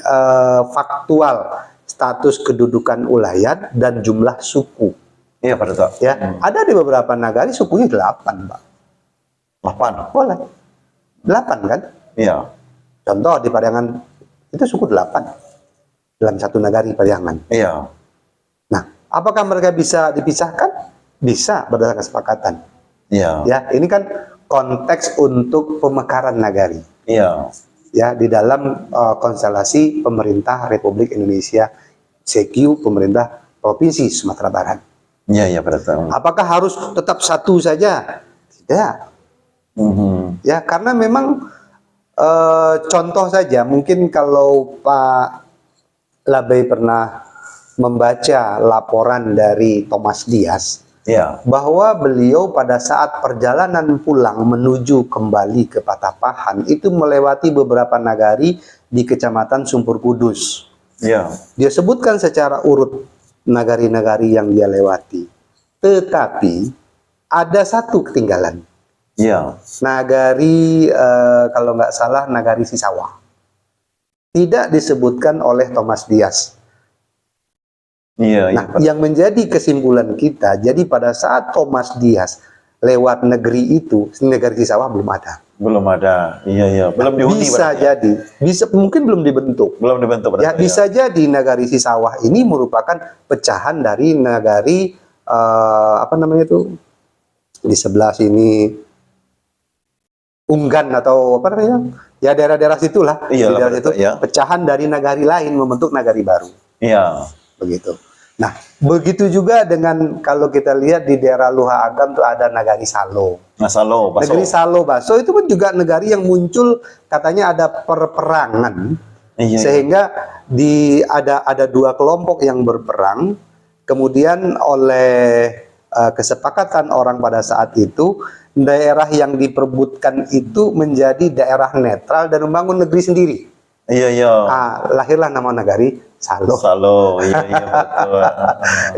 faktual status kedudukan ulayat dan jumlah suku. Iya pada tua. Ya, ada di beberapa nagari sukunya 8, Pak. 8. Boleh. 8 kan? Iya. Contoh di Pariangan itu suku 8 dalam satu nagari Pariangan. Iya. Nah, apakah mereka bisa dipisahkan? Bisa berdasarkan kesepakatan. Iya. Ya, ini kan konteks untuk pemekaran nagari. Iya. Ya, di dalam konstelasi pemerintah Republik Indonesia, CQ pemerintah Provinsi Sumatera Barat. Iya pada tua. Apakah harus tetap satu saja? Tidak. Ya, karena memang contoh saja, mungkin kalau Pak Labai pernah membaca laporan dari Thomas Dias Iya. bahwa beliau pada saat perjalanan pulang menuju kembali ke Patapahan itu melewati beberapa nagari di Kecamatan Sumpur Kudus. Iya. Dia sebutkan secara urut nagari-nagari yang dia lewati. Tetapi ada satu ketinggalan. Iya. Nagari kalau nggak salah nagari Sisawa. Tidak disebutkan oleh Thomas Dias. Iya. Nah, yang menjadi kesimpulan kita, jadi pada saat Thomas Dias lewat negeri itu, negeri Sisawa belum ada. Belum ada. Iya. Belum dihuni. Bisa berarti ya? jadi, bisa mungkin belum dibentuk. Belum dibentuk. Ya, berarti bisa jadi nagari Sisawah ini merupakan pecahan dari nagari apa namanya itu di sebelah sini Unggan atau apa namanya? Ya daerah-daerah situlah. Iya, Di daerah betul, itu ya. pecahan dari nagari lain membentuk nagari baru. Iya. Begitu. Nah, begitu juga dengan kalau kita lihat di daerah Luha Agam tuh ada nagari Salo. Nah, Salo, Baso. Negeri Salo Baso itu pun juga negari yang muncul katanya ada perperangan. Iya. Sehingga ada dua kelompok yang berperang, kemudian oleh kesepakatan orang pada saat itu daerah yang diperebutkan itu menjadi daerah netral dan membangun negeri sendiri. Iya. Lahirlah nama nagari Salo. Salo. Iya, betul.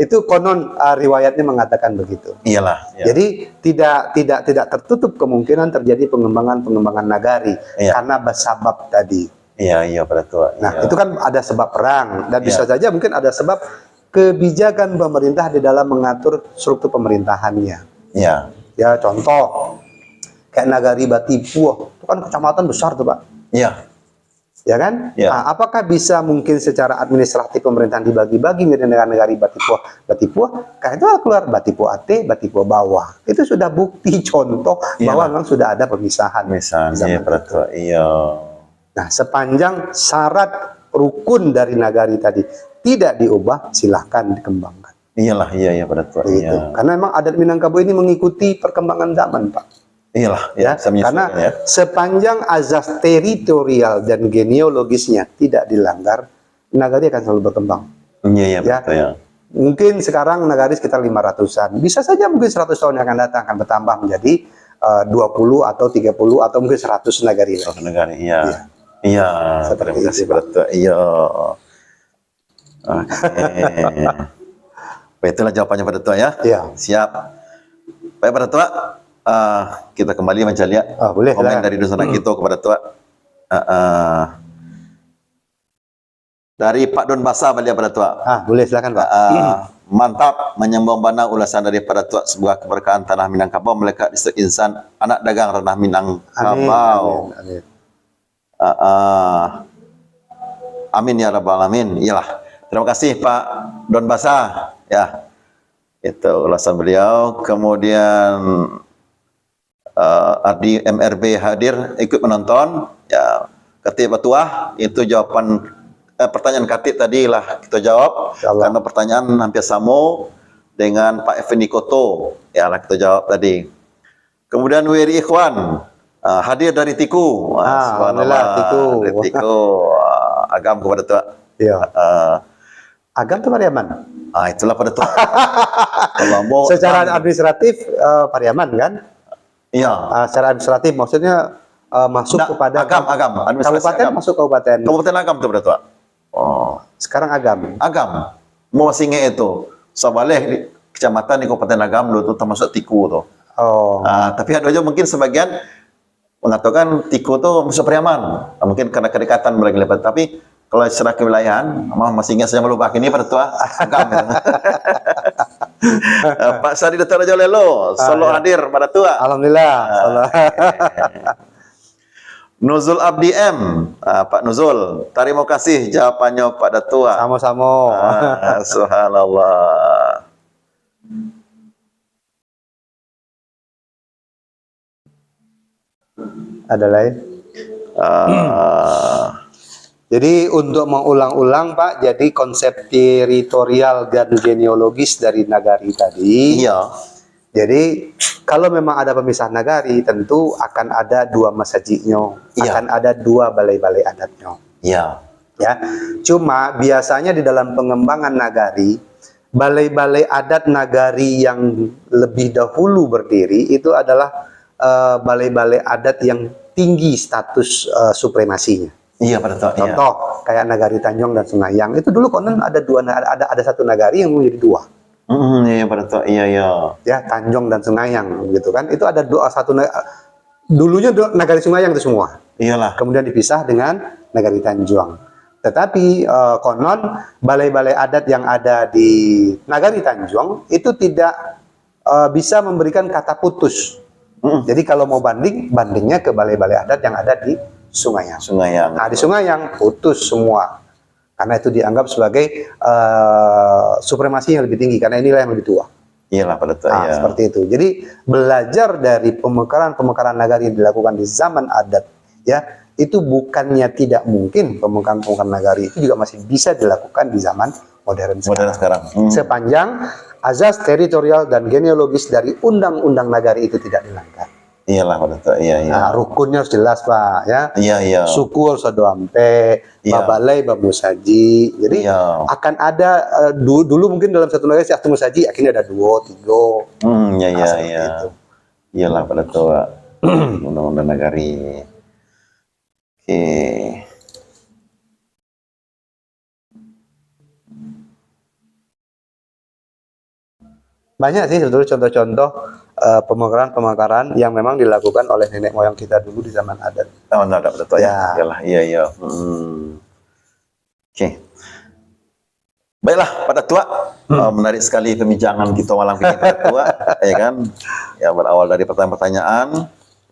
Itu konon riwayatnya mengatakan begitu. Iyalah. Iya. Jadi tidak tertutup kemungkinan terjadi pengembangan nagari karena sebab tadi. Iya, betul. Nah, itu kan ada sebab perang dan Iya. bisa saja mungkin ada sebab kebijakan pemerintah di dalam mengatur struktur pemerintahannya. Iya. Ya, contoh kayak nagari Batipuh, itu kan kecamatan besar tuh, Pak. Iya. Ya kan? Iya. Nah, apakah bisa mungkin secara administratif pemerintahan dibagi-bagi dengan nagari Batipuh, karena itu keluar Batipuh Ate, Batipuh Bawah. Itu sudah bukti contoh bahwa memang sudah ada pemisahan. Misalnya, betul. Iya. Nah, sepanjang syarat rukun dari nagari tadi tidak diubah, silahkan dikembangkan. Iyalah, iya, betul. Begitu. Iya. Karena memang adat Minangkabau ini mengikuti perkembangan zaman, Pak. Iyalah, Ya, bisa karena menyesuaikan, ya. sepanjang azas teritorial dan genealogisnya tidak dilanggar, nagari akan selalu berkembang. Iya, Ya. betul ya. Mungkin sekarang nagari sekitar 500-an. Bisa saja mungkin 100 tahun yang akan datang akan bertambah menjadi 20 atau 30 atau mungkin 100 nagari lagi. Negara, iya. Iya, Seperti terima kasih, itu, Pak. betul. Iya. Oke. Baik, itulah jawabannya Pak Datuk ya. Iya. Siap. Baik Pak Datuk, kita kembali mencari Boleh, komen silakan. dari Dusun Akito kepada Datuk. Dari Pak Don Basa balik Pak Datuk. Boleh silakan, Pak. Mantap menyambung bana ulasan dari Pak Datuk sebuah keberkahan tanah Minangkabau melekat distrik insan anak dagang ranah Minangkabau. Amin. Amin ya rabbal alamin. Iyalah. Terima kasih Pak Don Basa ya. Itu ulasan beliau. Kemudian Ardi MRB hadir ikut menonton ya. Ketip Batuah itu jawaban pertanyaan Katib tadi lah kita jawab karena pertanyaan hampir sama dengan Pak Effendi Koto ya lah kita jawab tadi. Kemudian Wiri Ikhwan hadir dari Tiku. Alhamdulillah, Tiku. Dari Tiku. Agam kepada Tuhan. Iya. Agam itu Pariaman. Itulah pada Tuhan. Kalau mau Secara administratif Pariaman kan? iya. Secara administratif maksudnya masuk kepada Agam, administrasi kabupaten Agam. masuk kabupaten. Kabupaten Agam itu pada Tuhan. Sekarang Agam. Agam. Mau singe itu. Sabaleh di kecamatan di Kabupaten Agam dulu itu termasuk Tiku tuh. Tapi ada aja mungkin sebagian mengatakan Tiku tuh masuk Pariaman. Mungkin karena kedekatan mereka lepas. Tapi kalau secara kewilayahan, masih ingat saya melupakan ini pada tua Agam. Pak Sadi Dr. Raja Lelo, solo hadir pada tua. Alhamdulillah. Nuzul Abdi M, Pak Nuzul, terima kasih jawabannya Pak Datua. Sama-sama. Subhanallah. Ada lain? Jadi untuk mengulang-ulang Pak, jadi konsep teritorial dan genealogis dari nagari tadi. Iya. Jadi kalau memang ada pemisah nagari, tentu akan ada dua masjidnya, akan ada dua balai-balai adatnya. Iya. Ya, cuma biasanya di dalam pengembangan nagari balai-balai adat nagari yang lebih dahulu berdiri itu adalah balai-balai adat yang tinggi status supremasinya. Iya Pak Dato'. Iya. Contoh kayak Nagari Tanjung dan Sungayang itu dulu konon ada satu nagari yang menjadi dua. Iya Pak Dato'. Iya iya. Ya, Tanjung dan Sungayang gitu kan. Itu ada dulunya Nagari Sungayang itu semua. Iyalah. Kemudian dipisah dengan Nagari Tanjung. Tetapi konon balai-balai adat yang ada di Nagari Tanjung itu tidak bisa memberikan kata putus. Jadi kalau mau bandingnya ke balai-balai adat yang ada di Sungayang. Sungayang. Nah, di Sungayang putus semua. Karena itu dianggap sebagai supremasi yang lebih tinggi, karena inilah yang lebih tua. Iyalah Pak Dato'. Nah, Iya. seperti itu. Jadi belajar dari pemekaran nagari yang dilakukan di zaman adat, ya, itu bukannya tidak mungkin pemekaran nagari itu juga masih bisa dilakukan di zaman modern sekarang. Sepanjang azas teritorial dan genealogis dari undang-undang nagari itu tidak dilanggar. Iyalah Pak Dato'. Iya iya. Nah, rukunnya harus jelas Pak, ya. Iya iya. Suku harus ada ampe, Iya. babalai, bamusaji. Jadi Iya. akan ada dulu mungkin dalam satu nagari satu musaji, akhirnya ada 2, 3. Iya iya seperti iya. itu. Iyalah Pak Dato'. Undang-undang nagari. Oke. Banyak sih sebetulnya contoh-contoh pemekaran-pemekaran yang memang dilakukan oleh nenek moyang kita dulu di zaman adat. Oh, enggak ada Pak Dato' ya. Ya. Iyalah. Iya iya. Oke. Baiklah, Pak Dato', menarik sekali pembincangan kita malam ini, Pak Dato', ya kan? Ya, berawal dari pertanyaan-pertanyaan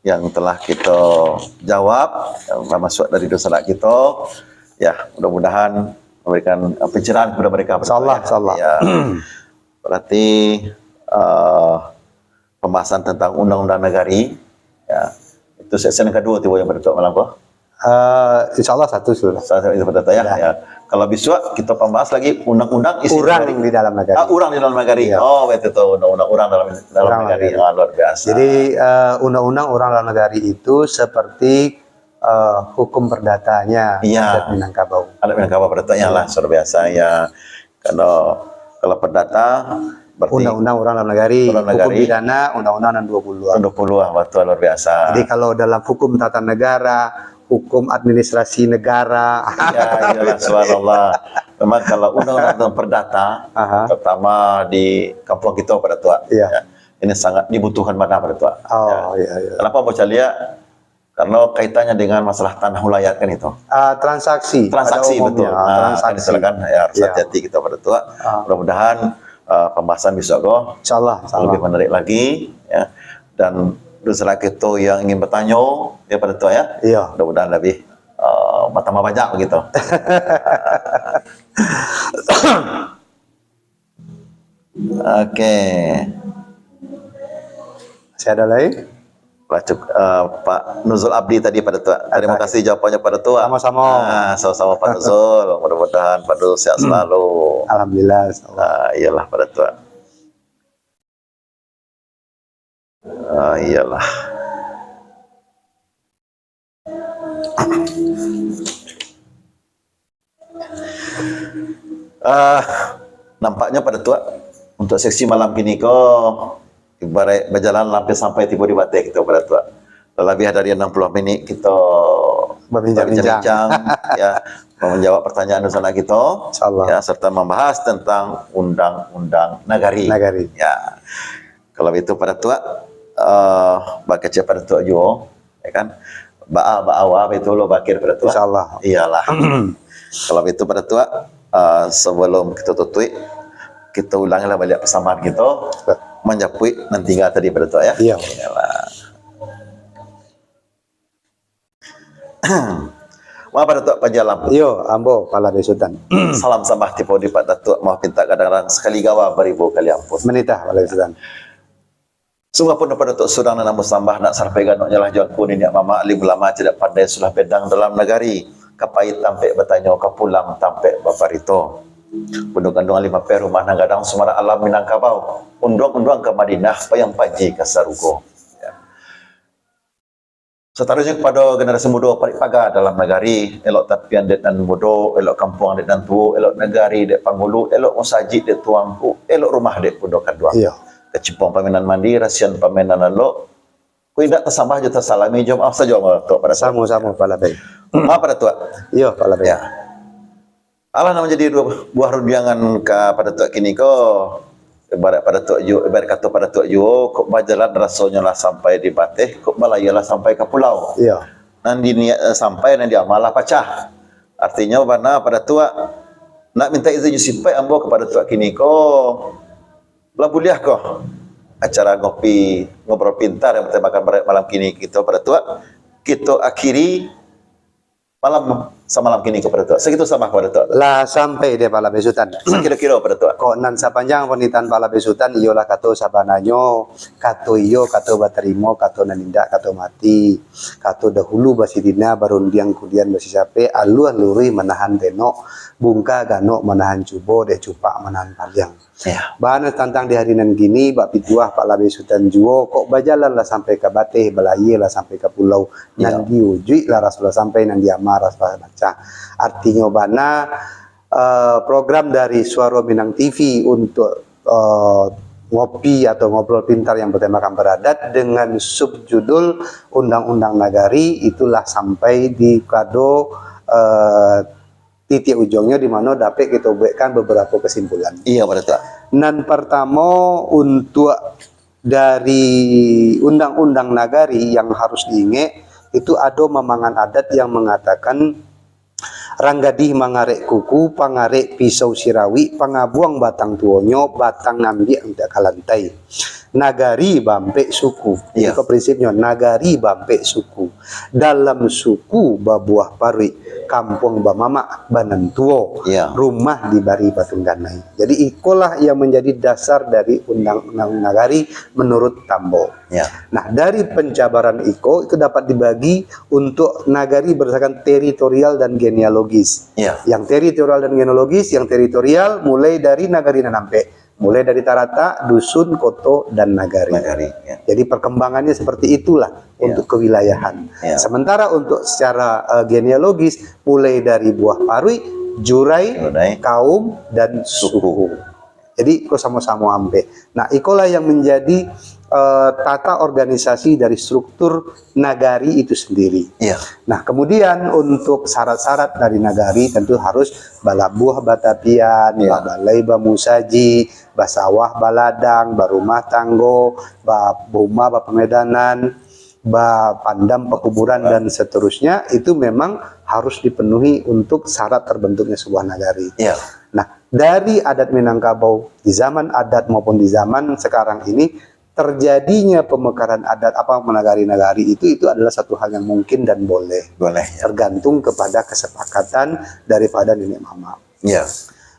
yang telah kita jawab, yang masuk dari dosa kita. Ya, mudah-mudahan memberikan pencerahan kepada mereka. Pak Dato', Insyaallah, ya. insyaallah. Ya. Berarti pembahasan tentang undang-undang nagari, ya, itu sesi yang kedua tiba yang Pak Dato' malam kok. Insya Allah satu sudah. Saat itu Pak Dato' ya. Ya. Kalau besok kita membahas lagi undang-undang Urang di dalam nagari. urang di dalam nagari. Ya. Oh, betul undang-undang urang dalam Urang nagari. nagari. Ah, luar biasa. Jadi undang-undang urang dalam nagari itu seperti hukum perdatanya Iya. adat Minangkabau. Ada Minangkabau Pak Dato' ya lah, luar biasa ya. Kalau perdata berarti Undang-undang urang dalam nagari, Urang hukum nagari. pidana, undang-undang 20-an. 20 betul luar biasa. Jadi kalau dalam hukum tata negara, hukum administrasi negara, Ya, iyalah, subhanallah. Memang kalau undang-undang perdata, Aha. terutama di kampung kita Pak Dato', Iya. ya, ini sangat dibutuhkan mana Pak Dato'. Oh iya iya. Kenapa Bocah Lia? Karena kaitannya dengan masalah tanah wilayah kan itu. Transaksi Transaksi pada betul. umumnya, Nah, kan transaksi. silakan ya harus Iya. hati-hati kita Pak Dato'. Mudah-mudahan pembahasan besok kok Insyaallah, lebih menarik lagi ya. Dan dosa kita yang ingin bertanya ya Pak Dato' ya. Iya. Mudah-mudahan lebih bertambah banyak begitu. Oke. Masih ada lain? Pak Nuzul Abdi tadi Pak Dato'. Terima kasih jawabannya Pak Dato'. Sama-sama. Sama-sama Pak Nuzul. Mudah-mudahan Pak Nuzul sehat selalu. Alhamdulillah. Iyalah Pak Dato'. Iyalah. Nampaknya Pak Dato' untuk seksi malam ini kok ibarat berjalan hampir sampai tiba di batik kita Pak Dato'. Lebih dari 60 menit kita berbincang ya, menjawab pertanyaan dosa kita Insyaallah. ya, serta membahas tentang undang-undang nagari. Ya. Kalau itu Pak Dato', bagi Pak Dato' juga ya kan. Ba'awa betul lo bakir Pak Dato'. Insyaallah. Iyalah. Kalau itu Pak Dato', sebelum kita tutup, kita ulangilah balik persamaan kita menjapui nanti tadi Pak Dato' ya. Iya. Iyalah. Maaf Pak Dato' Panjalam. Yo, ambo pala besutan. Salam sambah tipe di Pak Dato'. Maaf pinta kadang-kadang sekali gawa beribu kali ampun. Menitah pala besutan. Sungguh pun Pak Dato' surang dan namun sambah nak sarpegan nak nyalah jual kuning ya mama alim ulama tidak pandai sulah pedang dalam negari. Kapait tampe bertanya kapulang tampe baparito. Penduduk kandung 5 rumah nanggadang Sumara Alam Minangkabau. Undang-undang ke Madinah payang paji ke Sarugo. Seterusnya kepada generasi muda parik pagar dalam negari, elok tapian dek dan bodoh, elok kampung dek dan tu, elok negari dek Panggulu, elok musajid dek tuangku, elok rumah dek pondok kadua. Iya. Kecimpung paminan mandi, rasian paminan elok. Kau tidak tersambah je tersalami, jom maaf saja Tok pada Tok. Sama-sama Pak Labai. Maaf pada Tok. Iya Pak Labai. Ya. Allah nak menjadi buah rundiangan pada Tok kini ko. Ibarat pada Tok Ju, ibarat kata pada Tok Ju, kok berjalan rasanya lah sampai di Bateh, kok balayalah sampai ke pulau. Iya. Nanti niat sampai nanti amalah pecah. Artinya mana pada Tok nak minta izin simpai ambo kepada Tok kini ko. Labuliah ko. Acara ngobrol pintar yang bertemakan malam kini kita pada Tok. Kita akhiri malam semalam kini kepada Tok. Segitu sama kepada Tok. Lah sampai deh Pak Labai Sultan. Kira-kira pada Tok. Kok nan sapanjang penitan Pak Labai Sultan iyolah kato sabananyo, kato iyo, kato baterimo, kato nanindak, kato mati, kato dahulu basidina barundiang kudian basi sape, aluan luri menahan tenok, bungka ganok menahan cubo, deh cupak menahan palyang. Ya. Bahan tantang di hari nan gini, Pak Pituah, Pak Labai Sultan Juwo, kok bajalan lah sampai ke Bateh, Belaye lah sampai ke pulau, Ya. nan diuji lah Rasulullah sampai nan diamar Rasulullah baca. Artinya bana program dari Suara Minang TV untuk ngopi atau ngobrol pintar yang bertemakan beradat dengan subjudul Undang-Undang Nagari itulah sampai di kado titik ujungnya di mana dapat kita buatkan beberapa kesimpulan. Iya pada Tok. Nan pertama untuk dari undang-undang nagari yang harus diingat itu ada memangan adat yang mengatakan ranggadih mangarek kuku, pangarek pisau sirawi, pangabuang batang tuonyo, batang ngambil tidak kalantai. Nagari bampek suku. Iya. Itu prinsipnya nagari bampek suku. Dalam suku babuah pari, kampung bamama banentuo, Iya. rumah dibari batungganai. Jadi ikolah yang menjadi dasar dari undang-undang nagari menurut Tambo. Ya. Nah, dari penjabaran itu dapat dibagi untuk nagari berdasarkan teritorial dan genealogis. Ya. Yang teritorial dan genealogis, yang teritorial mulai dari nagari Nanampe. Mulai dari tarata, dusun, koto, dan nagari. Nagari, ya. Jadi perkembangannya seperti itulah untuk kewilayahan. Ya. Sementara untuk secara genealogis, mulai dari buah parui, jurai, Jurai. kaum, dan suku. Jadi kok sama-sama ampe. Nah, itulah yang menjadi tata organisasi dari struktur nagari itu sendiri. Iya. Nah, kemudian untuk syarat-syarat dari nagari tentu harus balabuah batapian, Ya. balai bamusaji, basawah baladang, barumah tanggo, buma pemedanan, pandam pekuburan dan seterusnya itu memang harus dipenuhi untuk syarat terbentuknya sebuah nagari. Iya. Nah, dari adat Minangkabau di zaman adat maupun di zaman sekarang ini terjadinya pemekaran adat apa menagari-nagari itu adalah satu hal yang mungkin dan boleh. Boleh. Ya. Tergantung kepada kesepakatan daripada nenek mama. Iya.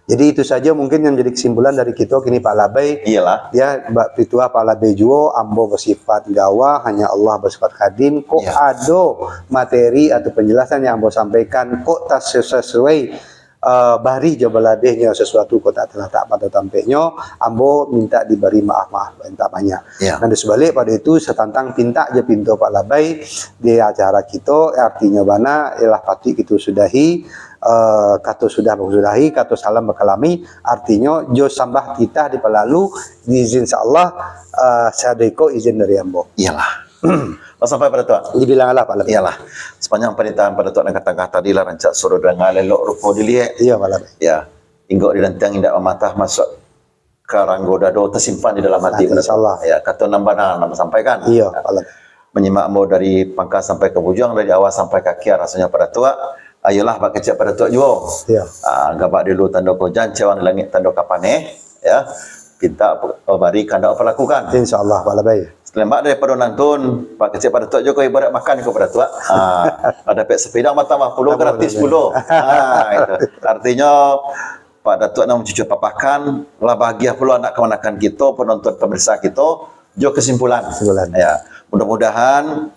Jadi itu saja mungkin yang jadi kesimpulan dari kita kini Pak Labai. Iyalah. Ya, Mbak Pituah Pak Labai Juwo, ambo bersifat gawa, hanya Allah bersifat khadim. Kok Ya. ada materi atau penjelasan yang ambo sampaikan, kok tak sesuai bari jawab labihnya sesuatu kok tak telah tak pada tampaknya, ambo minta diberi maaf minta banyak. Ya. Dan sebalik pada itu setantang pinta aja pintu Pak Labai di acara kita artinya bana ialah pati kita sudahi kata sudah sudahi kata salam berkalami artinya jo sambah kita di pelalu izin Allah sadeko izin dari ambo. Iyalah. Sampai pada Tok. Dibilanglah Pak Labai. Iyalah. Sepanjang pernyataan pada Tok dan kata-kata tadi lah rancak suruh dengan lelok rupa dilihat. Iya Pak Labai. Ya. Inggok dilantang indak mematah masuk karanggo dado tersimpan di dalam hati pada Tok. Insyaallah. Ya, kata nambah nama sampaikan. Iya Pak Labai. Menyimak mau dari pangkas sampai ke bujang, dari awal sampai kaki rasanya pada Tok. Ayolah bak kecil pada Tok juga. Iya. Gabak dulu tanda kojan, cewang di langit tanda kapane. Ya. Kita bari kanda apa lakukan. Insyaallah Pak Labai. Selamat daripada nonton, Pak kecil pada Tok Joko ibarat makan kepada Tok. Ada pek sepeda mata mah 10 gratis 10. Itu. Artinya Pak Datuk nak mencucuk papakan, lah bahagia pula anak kemanakan kita, penonton pemirsa kita. Jo kesimpulan. Ya, mudah-mudahan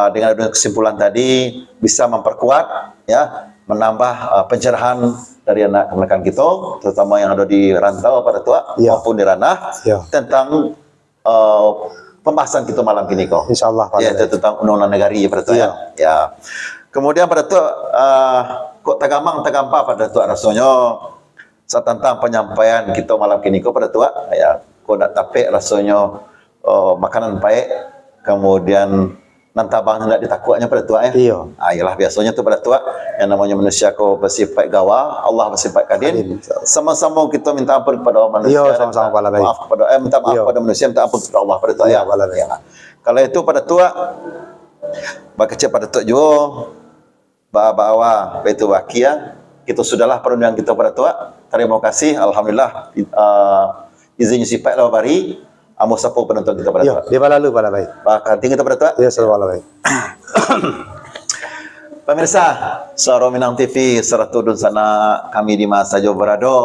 dengan adanya kesimpulan tadi bisa memperkuat, ya, menambah pencerahan dari anak kemanakan kita, terutama yang ada di rantau pada Tok Ya. maupun di ranah Ya. tentang pembahasan kita malam ini kok. Insyaallah Pak Ya, Lale. itu tentang undang-undang negari pada tu Iya. ya. Kemudian pada tu kok tagamang tagampa pada tu rasanya tentang penyampaian kita malam ini kok pada tu ya. Kok nak tapek rasanya makanan baik, kemudian nantabang hendak ditakutnya pada tu ya. Iya. Ialah biasanya tu pada tu yang namanya manusia ko bersifat gawa, Allah bersifat kadin. Kadin. Sama-sama kita minta ampun kepada manusia. Iya, sama-sama Pak Lale. Maaf kepada minta maaf Iya. kepada manusia, minta ampun kepada Allah pada tu Iya, ya. Pak Lale. Ya. Kalau itu pada tua bakecek pada tok jo bawa itu wakia kita sudahlah perundang kita pada tua. Terima kasih, alhamdulillah izin sifat lawa bari amo sapo penonton kita pada Iya, tua. dia Pak Lalu Pak Lale. Bahkan tinggi kita pada tua. Iya, selalu Pak Lale. Pemirsa, Suara Minang TV serta dun sana kami di masa Jawa Berado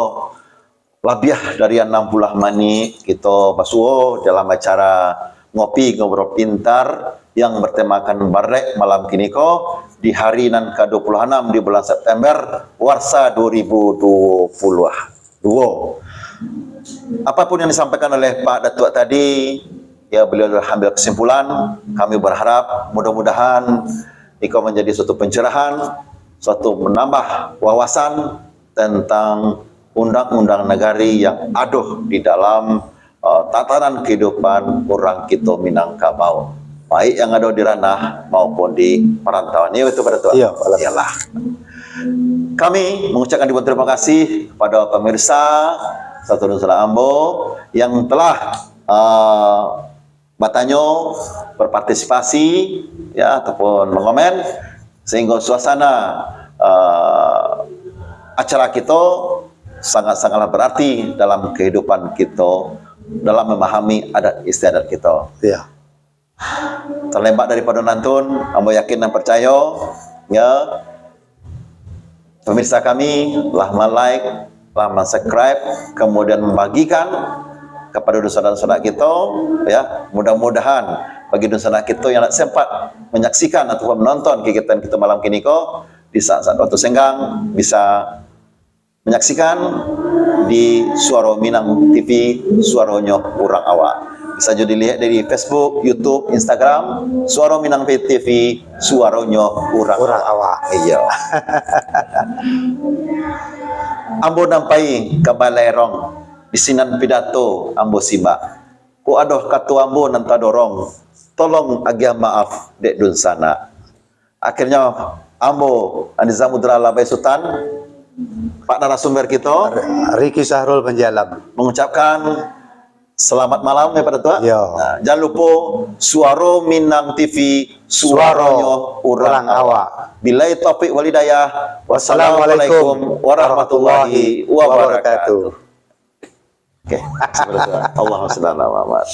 lebih dari 60 menit kita basuh dalam acara ngopi ngobrol pintar yang bertemakan barek malam kini ko di hari nan ke-26 di bulan September warsa 2022. Apapun yang disampaikan oleh Pak Datuk tadi, ya beliau telah ambil kesimpulan. Kami berharap mudah-mudahan itu menjadi suatu pencerahan, suatu menambah wawasan tentang undang-undang negari yang aduh di dalam tatanan kehidupan orang kita Minangkabau, baik yang ada di ranah maupun di perantauan. Ini itu pada Tuhan. Iya, Pak Lale. Iyalah. Kami mengucapkan ribuan terima kasih kepada pemirsa Satu Nusra Ambo yang telah bertanya, berpartisipasi ya ataupun mengomen sehingga suasana acara kita sangat-sangatlah berarti dalam kehidupan kita dalam memahami adat istiadat kita. Iya. Terlembak daripada nonton, ambo yakin dan percaya ya pemirsa kami telah like, telah subscribe, kemudian membagikan kepada saudara-saudara kita ya. Mudah-mudahan bagi saudara kita yang sempat menyaksikan ataupun menonton kegiatan kita malam kini ko di saat-saat waktu senggang bisa menyaksikan di Suara Minang TV, suaranya urang awak. Bisa juga dilihat dari Facebook, YouTube, Instagram, Suara Minang TV, suaranya urang awak. Iya. Ambo nampai ke Balerong di sinan pidato ambo simak. Ku adoh katu ambo nanta dorong. Tolong agia maaf dek dun sana. Akhirnya ambo Andi Samudra Labai Sultan, Pak narasumber kita Riki Sahrul Penjalam. mengucapkan selamat malam ya pada Tuhan. Iya. Nah, jangan lupa Suara Minang TV, suaranya urang awak. Bilai taufik walidayah. Wassalamualaikum warahmatullahi wabarakatuh. Oke, Allahumma shalli ala Muhammad.